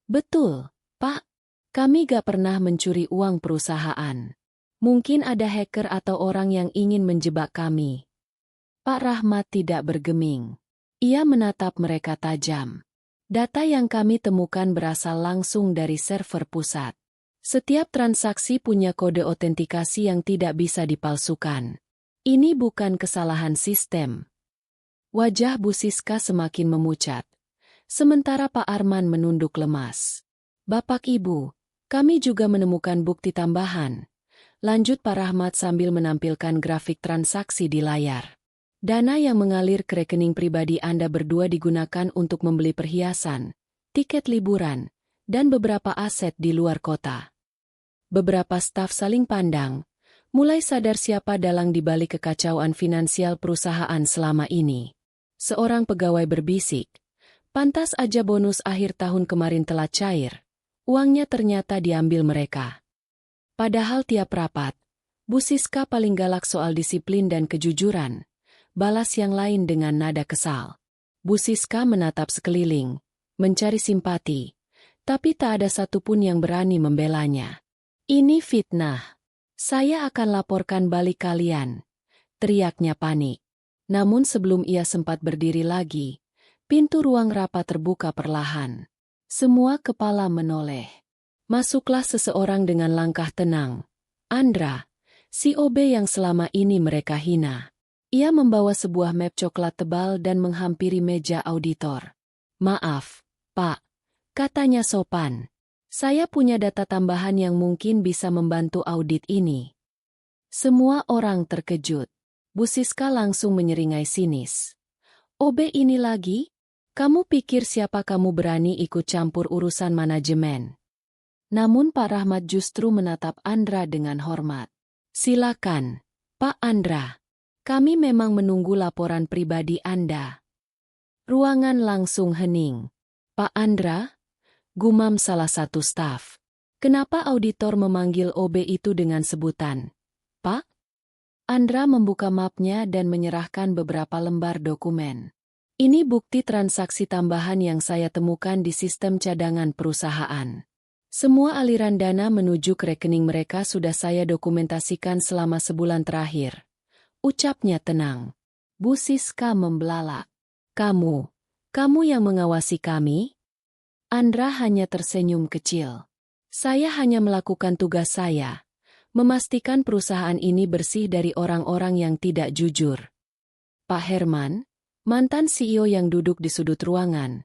Betul, Pak. Kami gak pernah mencuri uang perusahaan. Mungkin ada hacker atau orang yang ingin menjebak kami. Pak Rahmat tidak bergeming. Ia menatap mereka tajam. Data yang kami temukan berasal langsung dari server pusat. Setiap transaksi punya kode otentikasi yang tidak bisa dipalsukan. Ini bukan kesalahan sistem. Wajah Bu Siska semakin memucat. Sementara Pak Arman menunduk lemas. Bapak Ibu, kami juga menemukan bukti tambahan. Lanjut Pak Rahmat sambil menampilkan grafik transaksi di layar. Dana yang mengalir ke rekening pribadi Anda berdua digunakan untuk membeli perhiasan, tiket liburan, dan beberapa aset di luar kota. Beberapa staf saling pandang, mulai sadar siapa dalang di balik kekacauan finansial perusahaan selama ini. Seorang pegawai berbisik, pantas aja bonus akhir tahun kemarin telah cair. Uangnya ternyata diambil mereka. Padahal tiap rapat, Bu Siska paling galak soal disiplin dan kejujuran. Balas yang lain dengan nada kesal. Bu Siska menatap sekeliling, mencari simpati, tapi tak ada satupun yang berani membelanya. Ini fitnah. Saya akan laporkan balik kalian, teriaknya panik. Namun sebelum ia sempat berdiri lagi, pintu ruang rapat terbuka perlahan. Semua kepala menoleh. Masuklah seseorang dengan langkah tenang. Andra, si OB yang selama ini mereka hina. Ia membawa sebuah map coklat tebal dan menghampiri meja auditor. Maaf, Pak, katanya sopan. Saya punya data tambahan yang mungkin bisa membantu audit ini. Semua orang terkejut. Bu Siska langsung menyeringai sinis. OB ini lagi? Kamu pikir siapa kamu berani ikut campur urusan manajemen? Namun Pak Rahmat justru menatap Andra dengan hormat. Silakan, Pak Andra. Kami memang menunggu laporan pribadi Anda. Ruangan langsung hening. Pak Andra? Gumam salah satu staf. Kenapa auditor memanggil OB itu dengan sebutan Pak? Andra membuka mapnya dan menyerahkan beberapa lembar dokumen. Ini bukti transaksi tambahan yang saya temukan di sistem cadangan perusahaan. Semua aliran dana menuju ke rekening mereka sudah saya dokumentasikan selama sebulan terakhir. Ucapnya tenang. Bu Siska membelalak. Kamu yang mengawasi kami? Andra hanya tersenyum kecil. Saya hanya melakukan tugas saya. Memastikan perusahaan ini bersih dari orang-orang yang tidak jujur. Pak Herman, mantan CEO yang duduk di sudut ruangan,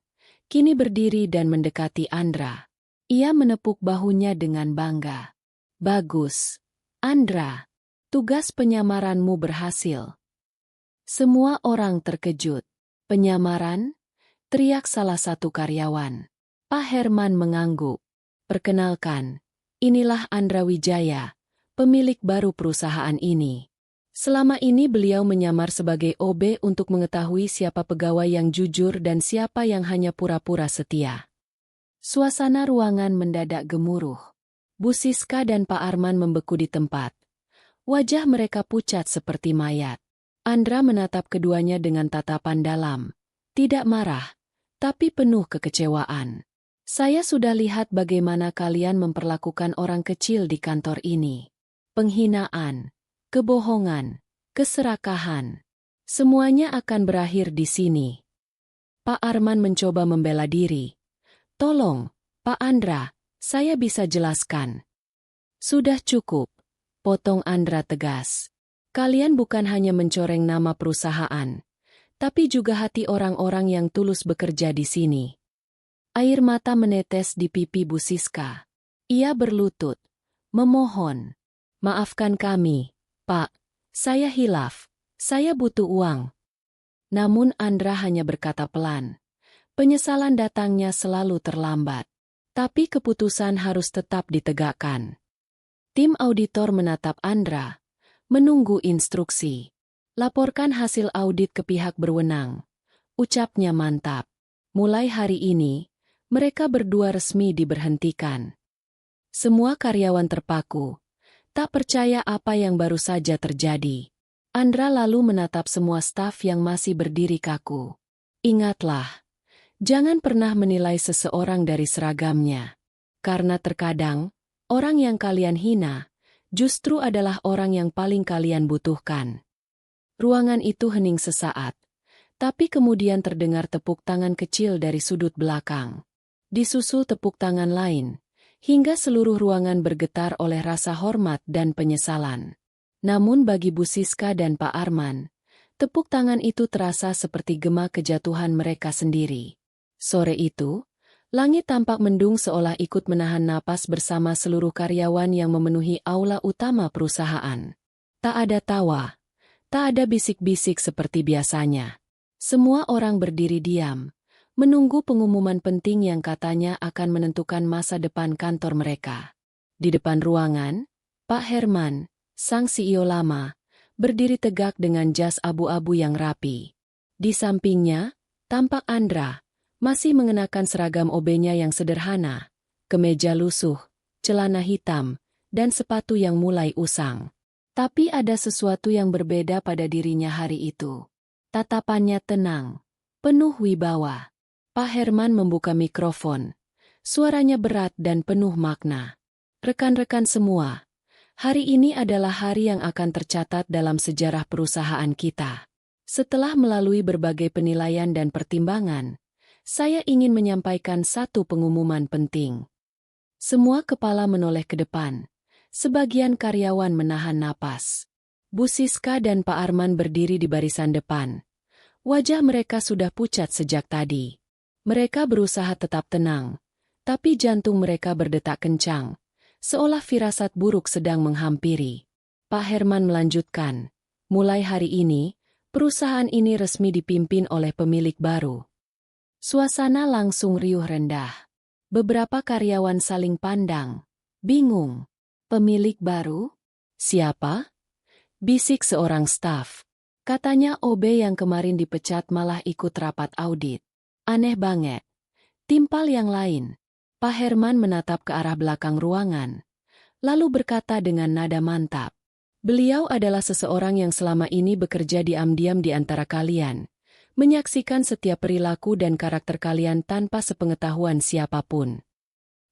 kini berdiri dan mendekati Andra. Ia menepuk bahunya dengan bangga. Bagus, Andra. Tugas penyamaranmu berhasil. Semua orang terkejut. Penyamaran? Teriak salah satu karyawan. Pak Herman mengangguk. Perkenalkan, inilah Andra Wijaya, pemilik baru perusahaan ini. Selama ini beliau menyamar sebagai OB untuk mengetahui siapa pegawai yang jujur dan siapa yang hanya pura-pura setia. Suasana ruangan mendadak gemuruh. Bu Siska dan Pak Arman membeku di tempat. Wajah mereka pucat seperti mayat. Andra menatap keduanya dengan tatapan dalam. Tidak marah, tapi penuh kekecewaan. Saya sudah lihat bagaimana kalian memperlakukan orang kecil di kantor ini. Penghinaan, kebohongan, keserakahan. Semuanya akan berakhir di sini. Pak Arman mencoba membela diri. Tolong, Pak Andra, saya bisa jelaskan. Sudah cukup. Potong Andra tegas. Kalian bukan hanya mencoreng nama perusahaan, tapi juga hati orang-orang yang tulus bekerja di sini. Air mata menetes di pipi Bu Siska. Ia berlutut, memohon. Maafkan kami, Pak. Saya hilaf. Saya butuh uang. Namun Andra hanya berkata pelan. Penyesalan datangnya selalu terlambat. Tapi keputusan harus tetap ditegakkan. Tim auditor menatap Andra, menunggu instruksi. Laporkan hasil audit ke pihak berwenang. Ucapnya mantap. Mulai hari ini, mereka berdua resmi diberhentikan. Semua karyawan terpaku. Tak percaya apa yang baru saja terjadi. Andra lalu menatap semua staf yang masih berdiri kaku. Ingatlah, jangan pernah menilai seseorang dari seragamnya. Karena terkadang, orang yang kalian hina, justru adalah orang yang paling kalian butuhkan. Ruangan itu hening sesaat, tapi kemudian terdengar tepuk tangan kecil dari sudut belakang. Disusul tepuk tangan lain, hingga seluruh ruangan bergetar oleh rasa hormat dan penyesalan. Namun bagi Bu Siska dan Pak Arman, tepuk tangan itu terasa seperti gema kejatuhan mereka sendiri. Sore itu, langit tampak mendung seolah ikut menahan napas bersama seluruh karyawan yang memenuhi aula utama perusahaan. Tak ada tawa, tak ada bisik-bisik seperti biasanya. Semua orang berdiri diam, menunggu pengumuman penting yang katanya akan menentukan masa depan kantor mereka. Di depan ruangan, Pak Herman, sang CEO lama, berdiri tegak dengan jas abu-abu yang rapi. Di sampingnya, tampak Andra, masih mengenakan seragam OB-nya yang sederhana, kemeja lusuh, celana hitam, dan sepatu yang mulai usang. Tapi ada sesuatu yang berbeda pada dirinya hari itu. Tatapannya tenang, penuh wibawa. Pak Herman membuka mikrofon. Suaranya berat dan penuh makna. Rekan-rekan semua, hari ini adalah hari yang akan tercatat dalam sejarah perusahaan kita. Setelah melalui berbagai penilaian dan pertimbangan, saya ingin menyampaikan satu pengumuman penting. Semua kepala menoleh ke depan. Sebagian karyawan menahan napas. Bu Siska dan Pak Arman berdiri di barisan depan. Wajah mereka sudah pucat sejak tadi. Mereka berusaha tetap tenang, tapi jantung mereka berdetak kencang, seolah firasat buruk sedang menghampiri. Pak Herman melanjutkan, mulai hari ini, perusahaan ini resmi dipimpin oleh pemilik baru. Suasana langsung riuh rendah. Beberapa karyawan saling pandang, bingung. Pemilik baru? Siapa? Bisik seorang staf. Katanya OB yang kemarin dipecat malah ikut rapat audit. Aneh banget. Timpal yang lain. Pak Herman menatap ke arah belakang ruangan, lalu berkata dengan nada mantap. Beliau adalah seseorang yang selama ini bekerja diam-diam di antara kalian, menyaksikan setiap perilaku dan karakter kalian tanpa sepengetahuan siapapun.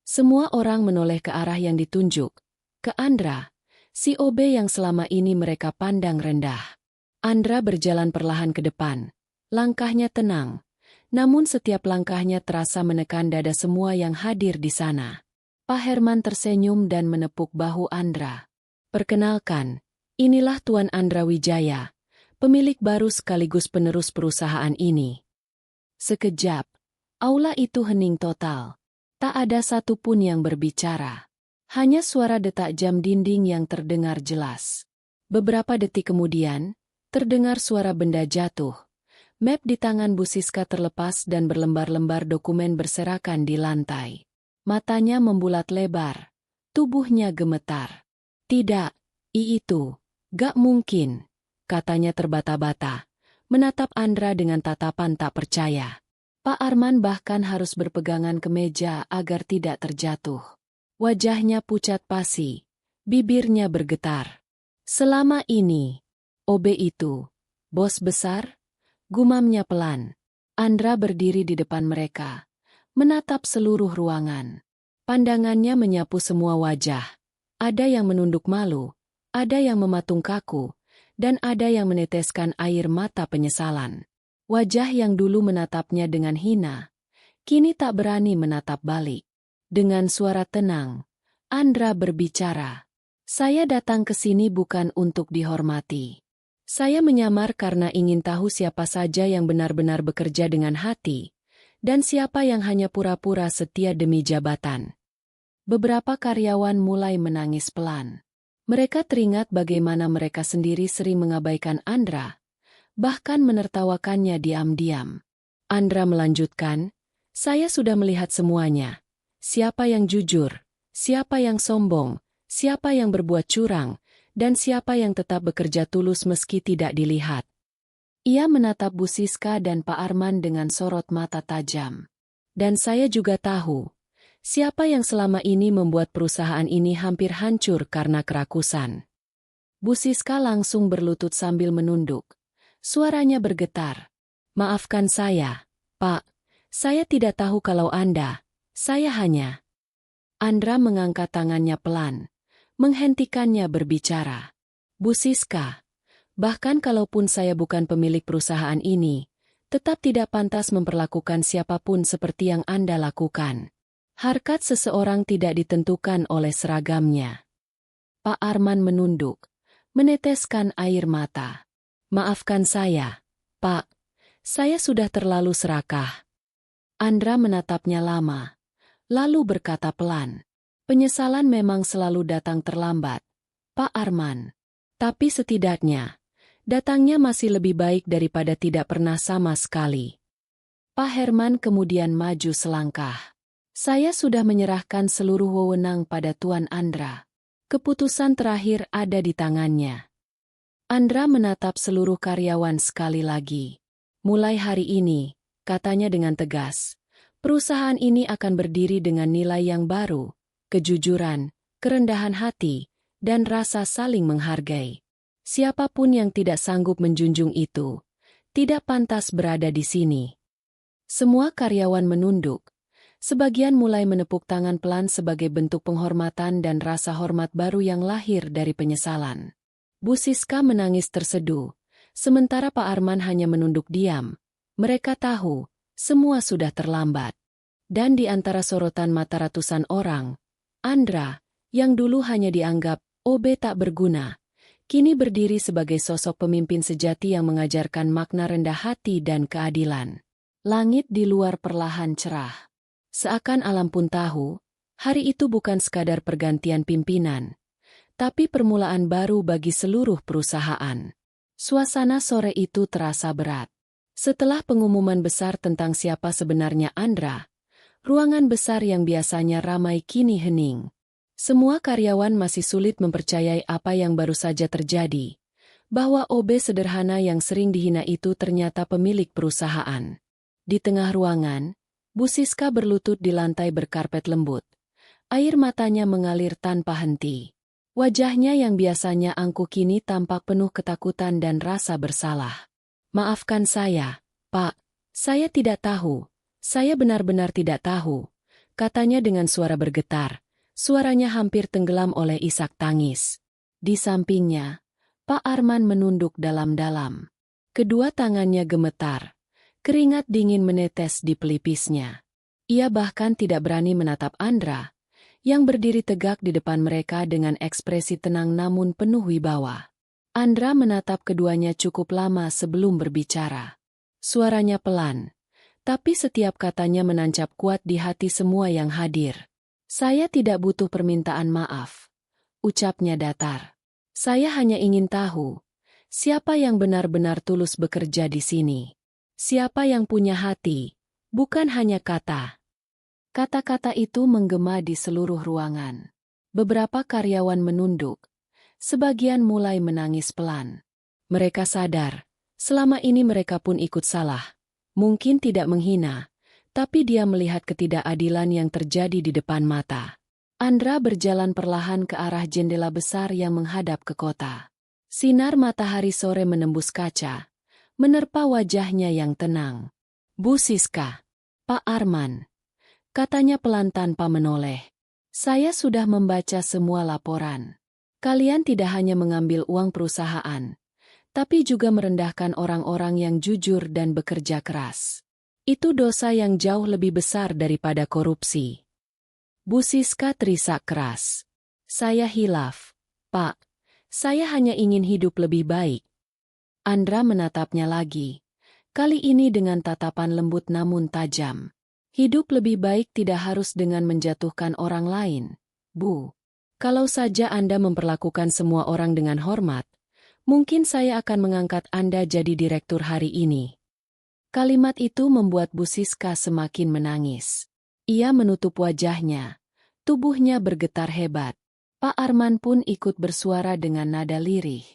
Semua orang menoleh ke arah yang ditunjuk. Ke Andra, si OB yang selama ini mereka pandang rendah. Andra berjalan perlahan ke depan. Langkahnya tenang, namun setiap langkahnya terasa menekan dada semua yang hadir di sana. Pak Herman tersenyum dan menepuk bahu Andra. Perkenalkan, inilah Tuan Andra Wijaya, pemilik baru sekaligus penerus perusahaan ini. Sekejap, aula itu hening total. Tak ada satupun yang berbicara. Hanya suara detak jam dinding yang terdengar jelas. Beberapa detik kemudian, terdengar suara benda jatuh. Map di tangan Bu Siska terlepas dan berlembar-lembar dokumen berserakan di lantai. Matanya membulat lebar. Tubuhnya gemetar. Tidak, itu, gak mungkin, katanya terbata-bata, menatap Andra dengan tatapan tak percaya. Pak Arman bahkan harus berpegangan ke meja agar tidak terjatuh. Wajahnya pucat pasi, bibirnya bergetar. Selama ini, OB itu, bos besar? Gumamnya pelan. Andra berdiri di depan mereka, menatap seluruh ruangan. Pandangannya menyapu semua wajah. Ada yang menunduk malu, ada yang mematung kaku, dan ada yang meneteskan air mata penyesalan. Wajah yang dulu menatapnya dengan hina, kini tak berani menatap balik. Dengan suara tenang, Andra berbicara. Saya datang ke sini bukan untuk dihormati. Saya menyamar karena ingin tahu siapa saja yang benar-benar bekerja dengan hati, dan siapa yang hanya pura-pura setia demi jabatan. Beberapa karyawan mulai menangis pelan. Mereka teringat bagaimana mereka sendiri sering mengabaikan Andra, bahkan menertawakannya diam-diam. Andra melanjutkan, saya sudah melihat semuanya. Siapa yang jujur, siapa yang sombong, siapa yang berbuat curang, dan siapa yang tetap bekerja tulus meski tidak dilihat. Ia menatap Bu Siska dan Pak Arman dengan sorot mata tajam. Dan saya juga tahu, siapa yang selama ini membuat perusahaan ini hampir hancur karena kerakusan. Bu Siska langsung berlutut sambil menunduk. Suaranya bergetar. Maafkan saya, Pak. Saya tidak tahu kalau Anda. Saya hanya... Andra mengangkat tangannya pelan, menghentikannya berbicara. Bu Siska, bahkan kalaupun saya bukan pemilik perusahaan ini, tetap tidak pantas memperlakukan siapapun seperti yang Anda lakukan. Harkat seseorang tidak ditentukan oleh seragamnya. Pak Arman menunduk, meneteskan air mata. Maafkan saya, Pak. Saya sudah terlalu serakah. Andra menatapnya lama, lalu berkata pelan. Penyesalan memang selalu datang terlambat, Pak Arman. Tapi setidaknya, datangnya masih lebih baik daripada tidak pernah sama sekali. Pak Herman kemudian maju selangkah. Saya sudah menyerahkan seluruh wewenang pada Tuan Andra. Keputusan terakhir ada di tangannya. Andra menatap seluruh karyawan sekali lagi. Mulai hari ini, katanya dengan tegas, perusahaan ini akan berdiri dengan nilai yang baru, kejujuran, kerendahan hati, dan rasa saling menghargai. Siapapun yang tidak sanggup menjunjung itu, tidak pantas berada di sini. Semua karyawan menunduk. Sebagian mulai menepuk tangan pelan sebagai bentuk penghormatan dan rasa hormat baru yang lahir dari penyesalan. Bu Siska menangis terseduh, sementara Pak Arman hanya menunduk diam. Mereka tahu, semua sudah terlambat. Dan di antara sorotan mata ratusan orang, Andra, yang dulu hanya dianggap OB tak berguna, kini berdiri sebagai sosok pemimpin sejati yang mengajarkan makna rendah hati dan keadilan. Langit di luar perlahan cerah. Seakan alam pun tahu, hari itu bukan sekadar pergantian pimpinan, tapi permulaan baru bagi seluruh perusahaan. Suasana sore itu terasa berat. Setelah pengumuman besar tentang siapa sebenarnya Andra, ruangan besar yang biasanya ramai kini hening. Semua karyawan masih sulit mempercayai apa yang baru saja terjadi, bahwa OB sederhana yang sering dihina itu ternyata pemilik perusahaan. Di tengah ruangan, Bu Siska berlutut di lantai berkarpet lembut. Air matanya mengalir tanpa henti. Wajahnya yang biasanya angkuh kini tampak penuh ketakutan dan rasa bersalah. Maafkan saya, Pak. Saya tidak tahu. Saya benar-benar tidak tahu. Katanya dengan suara bergetar. Suaranya hampir tenggelam oleh isak tangis. Di sampingnya, Pak Arman menunduk dalam-dalam. Kedua tangannya gemetar. Keringat dingin menetes di pelipisnya. Ia bahkan tidak berani menatap Andra, yang berdiri tegak di depan mereka dengan ekspresi tenang namun penuh wibawa. Andra menatap keduanya cukup lama sebelum berbicara. Suaranya pelan, tapi setiap katanya menancap kuat di hati semua yang hadir. Saya tidak butuh permintaan maaf, ucapnya datar. Saya hanya ingin tahu, siapa yang benar-benar tulus bekerja di sini. Siapa yang punya hati, bukan hanya kata. Kata-kata itu menggema di seluruh ruangan. Beberapa karyawan menunduk. Sebagian mulai menangis pelan. Mereka sadar, selama ini mereka pun ikut salah. Mungkin tidak menghina, tapi dia melihat ketidakadilan yang terjadi di depan mata. Andra berjalan perlahan ke arah jendela besar yang menghadap ke kota. Sinar matahari sore menembus kaca, menerpa wajahnya yang tenang. Bu Siska, Pak Arman, katanya pelan tanpa menoleh. Saya sudah membaca semua laporan. Kalian tidak hanya mengambil uang perusahaan, tapi juga merendahkan orang-orang yang jujur dan bekerja keras. Itu dosa yang jauh lebih besar daripada korupsi. Bu Siska terisak keras. Saya hilaf, Pak. Saya hanya ingin hidup lebih baik. Andra menatapnya lagi, kali ini dengan tatapan lembut namun tajam. Hidup lebih baik tidak harus dengan menjatuhkan orang lain, Bu. Kalau saja Anda memperlakukan semua orang dengan hormat, mungkin saya akan mengangkat Anda jadi direktur hari ini. Kalimat itu membuat Bu Siska semakin menangis. Ia menutup wajahnya, tubuhnya bergetar hebat. Pak Arman pun ikut bersuara dengan nada lirih.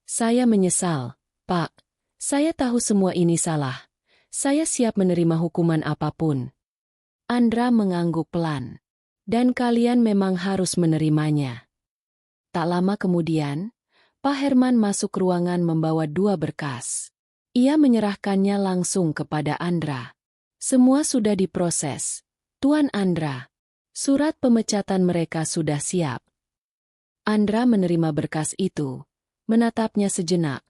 Saya menyesal, Pak. Saya tahu semua ini salah. Saya siap menerima hukuman apapun. Andra mengangguk pelan. Dan kalian memang harus menerimanya. Tak lama kemudian, Pak Herman masuk ruangan membawa 2 berkas. Ia menyerahkannya langsung kepada Andra. Semua sudah diproses, Tuan Andra. Surat pemecatan mereka sudah siap. Andra menerima berkas itu, menatapnya sejenak,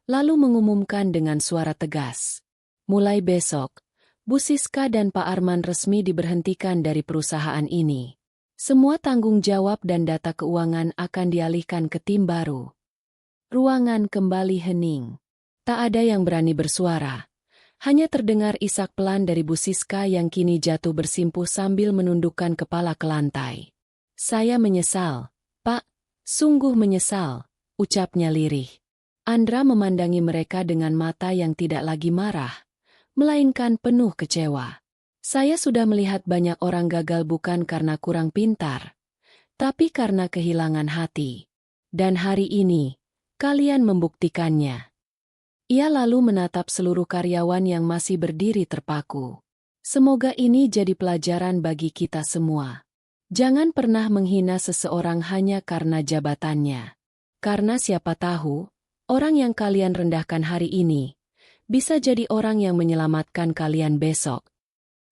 lalu mengumumkan dengan suara tegas. Mulai besok, Bu Siska dan Pak Arman resmi diberhentikan dari perusahaan ini. Semua tanggung jawab dan data keuangan akan dialihkan ke tim baru. Ruangan kembali hening. Tak ada yang berani bersuara. Hanya terdengar isak pelan dari Bu Siska yang kini jatuh bersimpuh sambil menundukkan kepala ke lantai. "Saya menyesal, Pak. Sungguh menyesal," ucapnya lirih. Andra memandangi mereka dengan mata yang tidak lagi marah, melainkan penuh kecewa. "Saya sudah melihat banyak orang gagal bukan karena kurang pintar, tapi karena kehilangan hati. Dan hari ini, kalian membuktikannya." Ia lalu menatap seluruh karyawan yang masih berdiri terpaku. "Semoga ini jadi pelajaran bagi kita semua. Jangan pernah menghina seseorang hanya karena jabatannya. Karena siapa tahu, orang yang kalian rendahkan hari ini bisa jadi orang yang menyelamatkan kalian besok."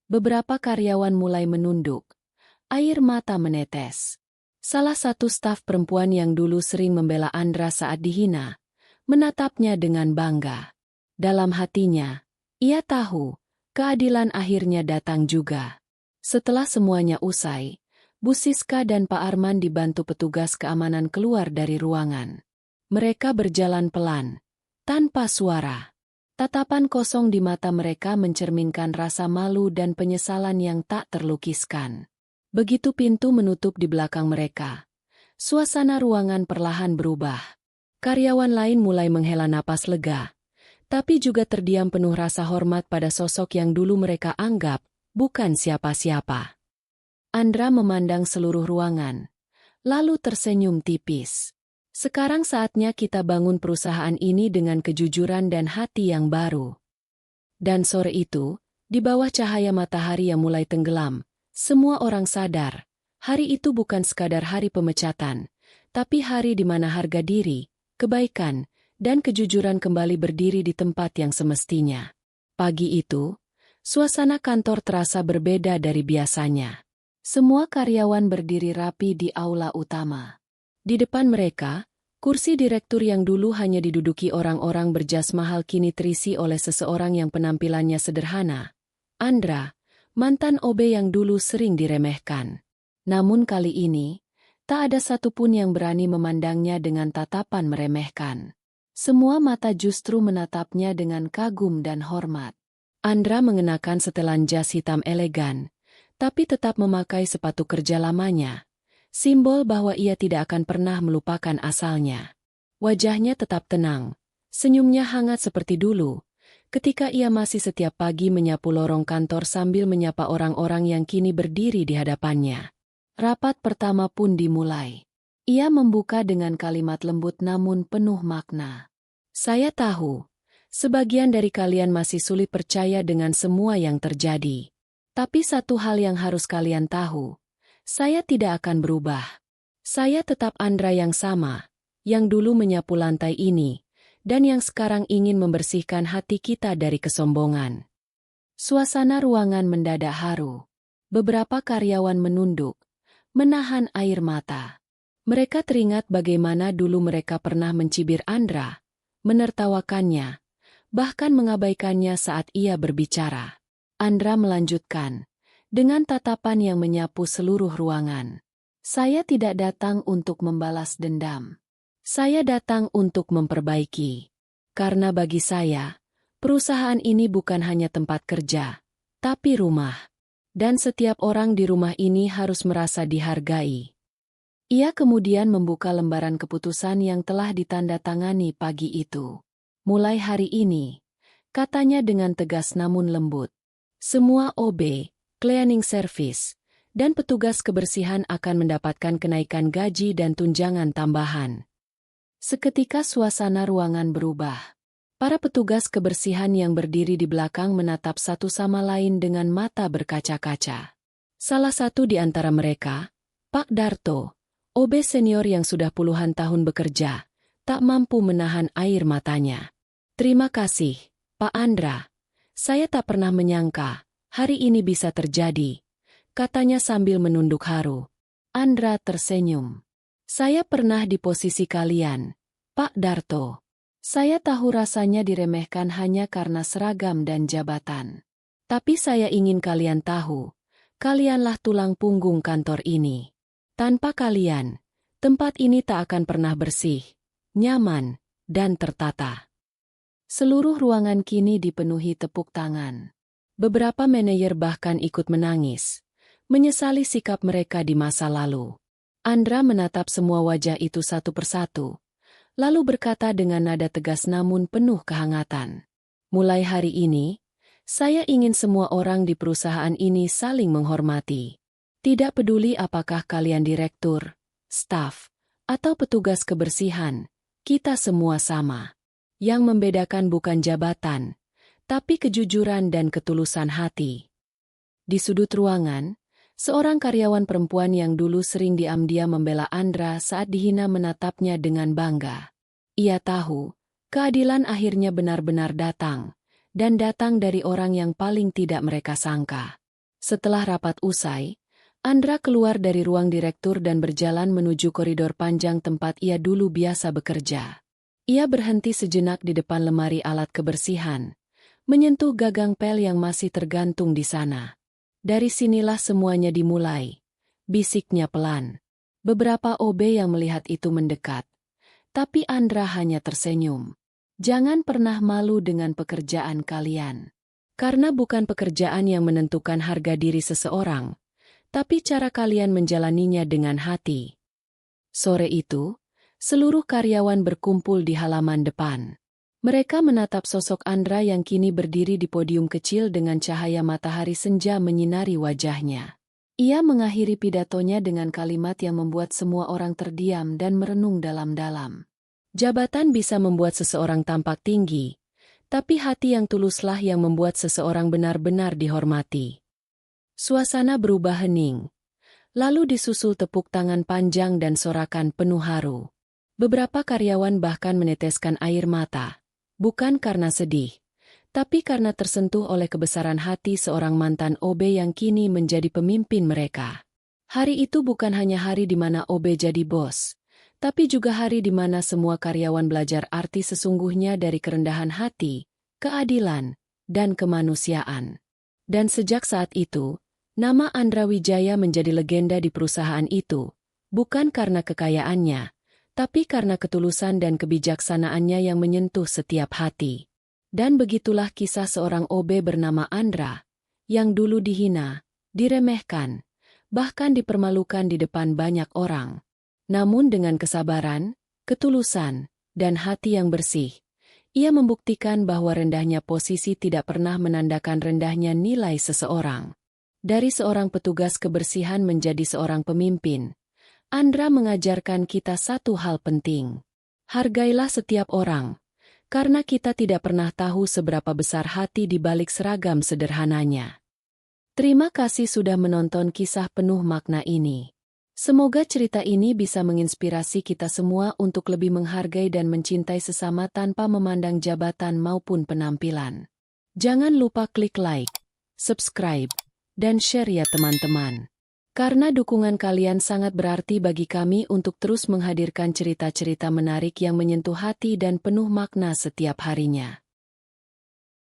Beberapa karyawan mulai menunduk. Air mata menetes. Salah satu staf perempuan yang dulu sering membela Andra saat dihina, menatapnya dengan bangga. Dalam hatinya, ia tahu, keadilan akhirnya datang juga. Setelah semuanya usai, Bu Siska dan Pak Arman dibantu petugas keamanan keluar dari ruangan. Mereka berjalan pelan, tanpa suara. Tatapan kosong di mata mereka mencerminkan rasa malu dan penyesalan yang tak terlukiskan. Begitu pintu menutup di belakang mereka, suasana ruangan perlahan berubah. Karyawan lain mulai menghela napas lega, tapi juga terdiam penuh rasa hormat pada sosok yang dulu mereka anggap bukan siapa-siapa. Andra memandang seluruh ruangan, lalu tersenyum tipis. "Sekarang saatnya kita bangun perusahaan ini dengan kejujuran dan hati yang baru." Dan sore itu, di bawah cahaya matahari yang mulai tenggelam, semua orang sadar, hari itu bukan sekadar hari pemecatan, tapi hari di mana harga diri, kebaikan, dan kejujuran kembali berdiri di tempat yang semestinya. Pagi itu, suasana kantor terasa berbeda dari biasanya. Semua karyawan berdiri rapi di aula utama. Di depan mereka, kursi direktur yang dulu hanya diduduki orang-orang berjas mahal kini terisi oleh seseorang yang penampilannya sederhana. Andra, mantan OB yang dulu sering diremehkan. Namun kali ini, tak ada satupun yang berani memandangnya dengan tatapan meremehkan. Semua mata justru menatapnya dengan kagum dan hormat. Andra mengenakan setelan jas hitam elegan, tapi tetap memakai sepatu kerja lamanya. Simbol bahwa ia tidak akan pernah melupakan asalnya. Wajahnya tetap tenang, senyumnya hangat seperti dulu, ketika ia masih setiap pagi menyapu lorong kantor sambil menyapa orang-orang yang kini berdiri di hadapannya. Rapat pertama pun dimulai. Ia membuka dengan kalimat lembut namun penuh makna. "Saya tahu, sebagian dari kalian masih sulit percaya dengan semua yang terjadi. Tapi satu hal yang harus kalian tahu, saya tidak akan berubah. Saya tetap Andra yang sama, yang dulu menyapu lantai ini, dan yang sekarang ingin membersihkan hati kita dari kesombongan." Suasana ruangan mendadak haru. Beberapa karyawan menunduk, menahan air mata. Mereka teringat bagaimana dulu mereka pernah mencibir Andra, menertawakannya, bahkan mengabaikannya saat ia berbicara. Andra melanjutkan, dengan tatapan yang menyapu seluruh ruangan. "Saya tidak datang untuk membalas dendam. Saya datang untuk memperbaiki. Karena bagi saya, perusahaan ini bukan hanya tempat kerja, tapi rumah. Dan setiap orang di rumah ini harus merasa dihargai." Ia kemudian membuka lembaran keputusan yang telah ditandatangani pagi itu. "Mulai hari ini," katanya dengan tegas namun lembut, "semua OB, cleaning service, dan petugas kebersihan akan mendapatkan kenaikan gaji dan tunjangan tambahan." Seketika suasana ruangan berubah. Para petugas kebersihan yang berdiri di belakang menatap satu sama lain dengan mata berkaca-kaca. Salah satu di antara mereka, Pak Darto, OB senior yang sudah puluhan tahun bekerja, tak mampu menahan air matanya. "Terima kasih, Pak Andra. Saya tak pernah menyangka hari ini bisa terjadi," katanya sambil menunduk haru. Andra tersenyum. "Saya pernah di posisi kalian, Pak Darto. Saya tahu rasanya diremehkan hanya karena seragam dan jabatan. Tapi saya ingin kalian tahu, kalianlah tulang punggung kantor ini. Tanpa kalian, tempat ini tak akan pernah bersih, nyaman, dan tertata. Seluruh ruangan kini dipenuhi tepuk tangan. Beberapa manajer bahkan ikut menangis, menyesali sikap mereka di masa lalu. Andra menatap semua wajah itu satu persatu, lalu berkata dengan nada tegas namun penuh kehangatan. Mulai hari ini, saya ingin semua orang di perusahaan ini saling menghormati. Tidak peduli apakah kalian direktur, staf, atau petugas kebersihan, kita semua sama. Yang membedakan bukan jabatan, tapi kejujuran dan ketulusan hati. Di sudut ruangan, seorang karyawan perempuan yang dulu sering diam-diam membela Andra saat dihina menatapnya dengan bangga. Ia tahu, keadilan akhirnya benar-benar datang, dan datang dari orang yang paling tidak mereka sangka. Setelah rapat usai, Andra keluar dari ruang direktur dan berjalan menuju koridor panjang tempat ia dulu biasa bekerja. Ia berhenti sejenak di depan lemari alat kebersihan, menyentuh gagang pel yang masih tergantung di sana. Dari sinilah semuanya dimulai, bisiknya pelan. Beberapa OB yang melihat itu mendekat, tapi Andra hanya tersenyum. Jangan pernah malu dengan pekerjaan kalian. Karena bukan pekerjaan yang menentukan harga diri seseorang, tapi cara kalian menjalaninya dengan hati. Sore itu, seluruh karyawan berkumpul di halaman depan. Mereka menatap sosok Andra yang kini berdiri di podium kecil dengan cahaya matahari senja menyinari wajahnya. Ia mengakhiri pidatonya dengan kalimat yang membuat semua orang terdiam dan merenung dalam-dalam. Jabatan bisa membuat seseorang tampak tinggi, tapi hati yang tuluslah yang membuat seseorang benar-benar dihormati. Suasana berubah hening, lalu disusul tepuk tangan panjang dan sorakan penuh haru. Beberapa karyawan bahkan meneteskan air mata, bukan karena sedih, tapi karena tersentuh oleh kebesaran hati seorang mantan OB yang kini menjadi pemimpin mereka. Hari itu bukan hanya hari di mana OB jadi bos, tapi juga hari di mana semua karyawan belajar arti sesungguhnya dari kerendahan hati, keadilan, dan kemanusiaan. Dan sejak saat itu, nama Andra Wijaya menjadi legenda di perusahaan itu, bukan karena kekayaannya, tapi karena ketulusan dan kebijaksanaannya yang menyentuh setiap hati. Dan begitulah kisah seorang OB bernama Andra, yang dulu dihina, diremehkan, bahkan dipermalukan di depan banyak orang. Namun dengan kesabaran, ketulusan, dan hati yang bersih, ia membuktikan bahwa rendahnya posisi tidak pernah menandakan rendahnya nilai seseorang. Dari seorang petugas kebersihan menjadi seorang pemimpin, Andra mengajarkan kita satu hal penting. Hargailah setiap orang, karena kita tidak pernah tahu seberapa besar hati di balik seragam sederhananya. Terima kasih sudah menonton kisah penuh makna ini. Semoga cerita ini bisa menginspirasi kita semua untuk lebih menghargai dan mencintai sesama tanpa memandang jabatan maupun penampilan. Jangan lupa klik like, subscribe, dan share ya teman-teman. Karena dukungan kalian sangat berarti bagi kami untuk terus menghadirkan cerita-cerita menarik yang menyentuh hati dan penuh makna setiap harinya.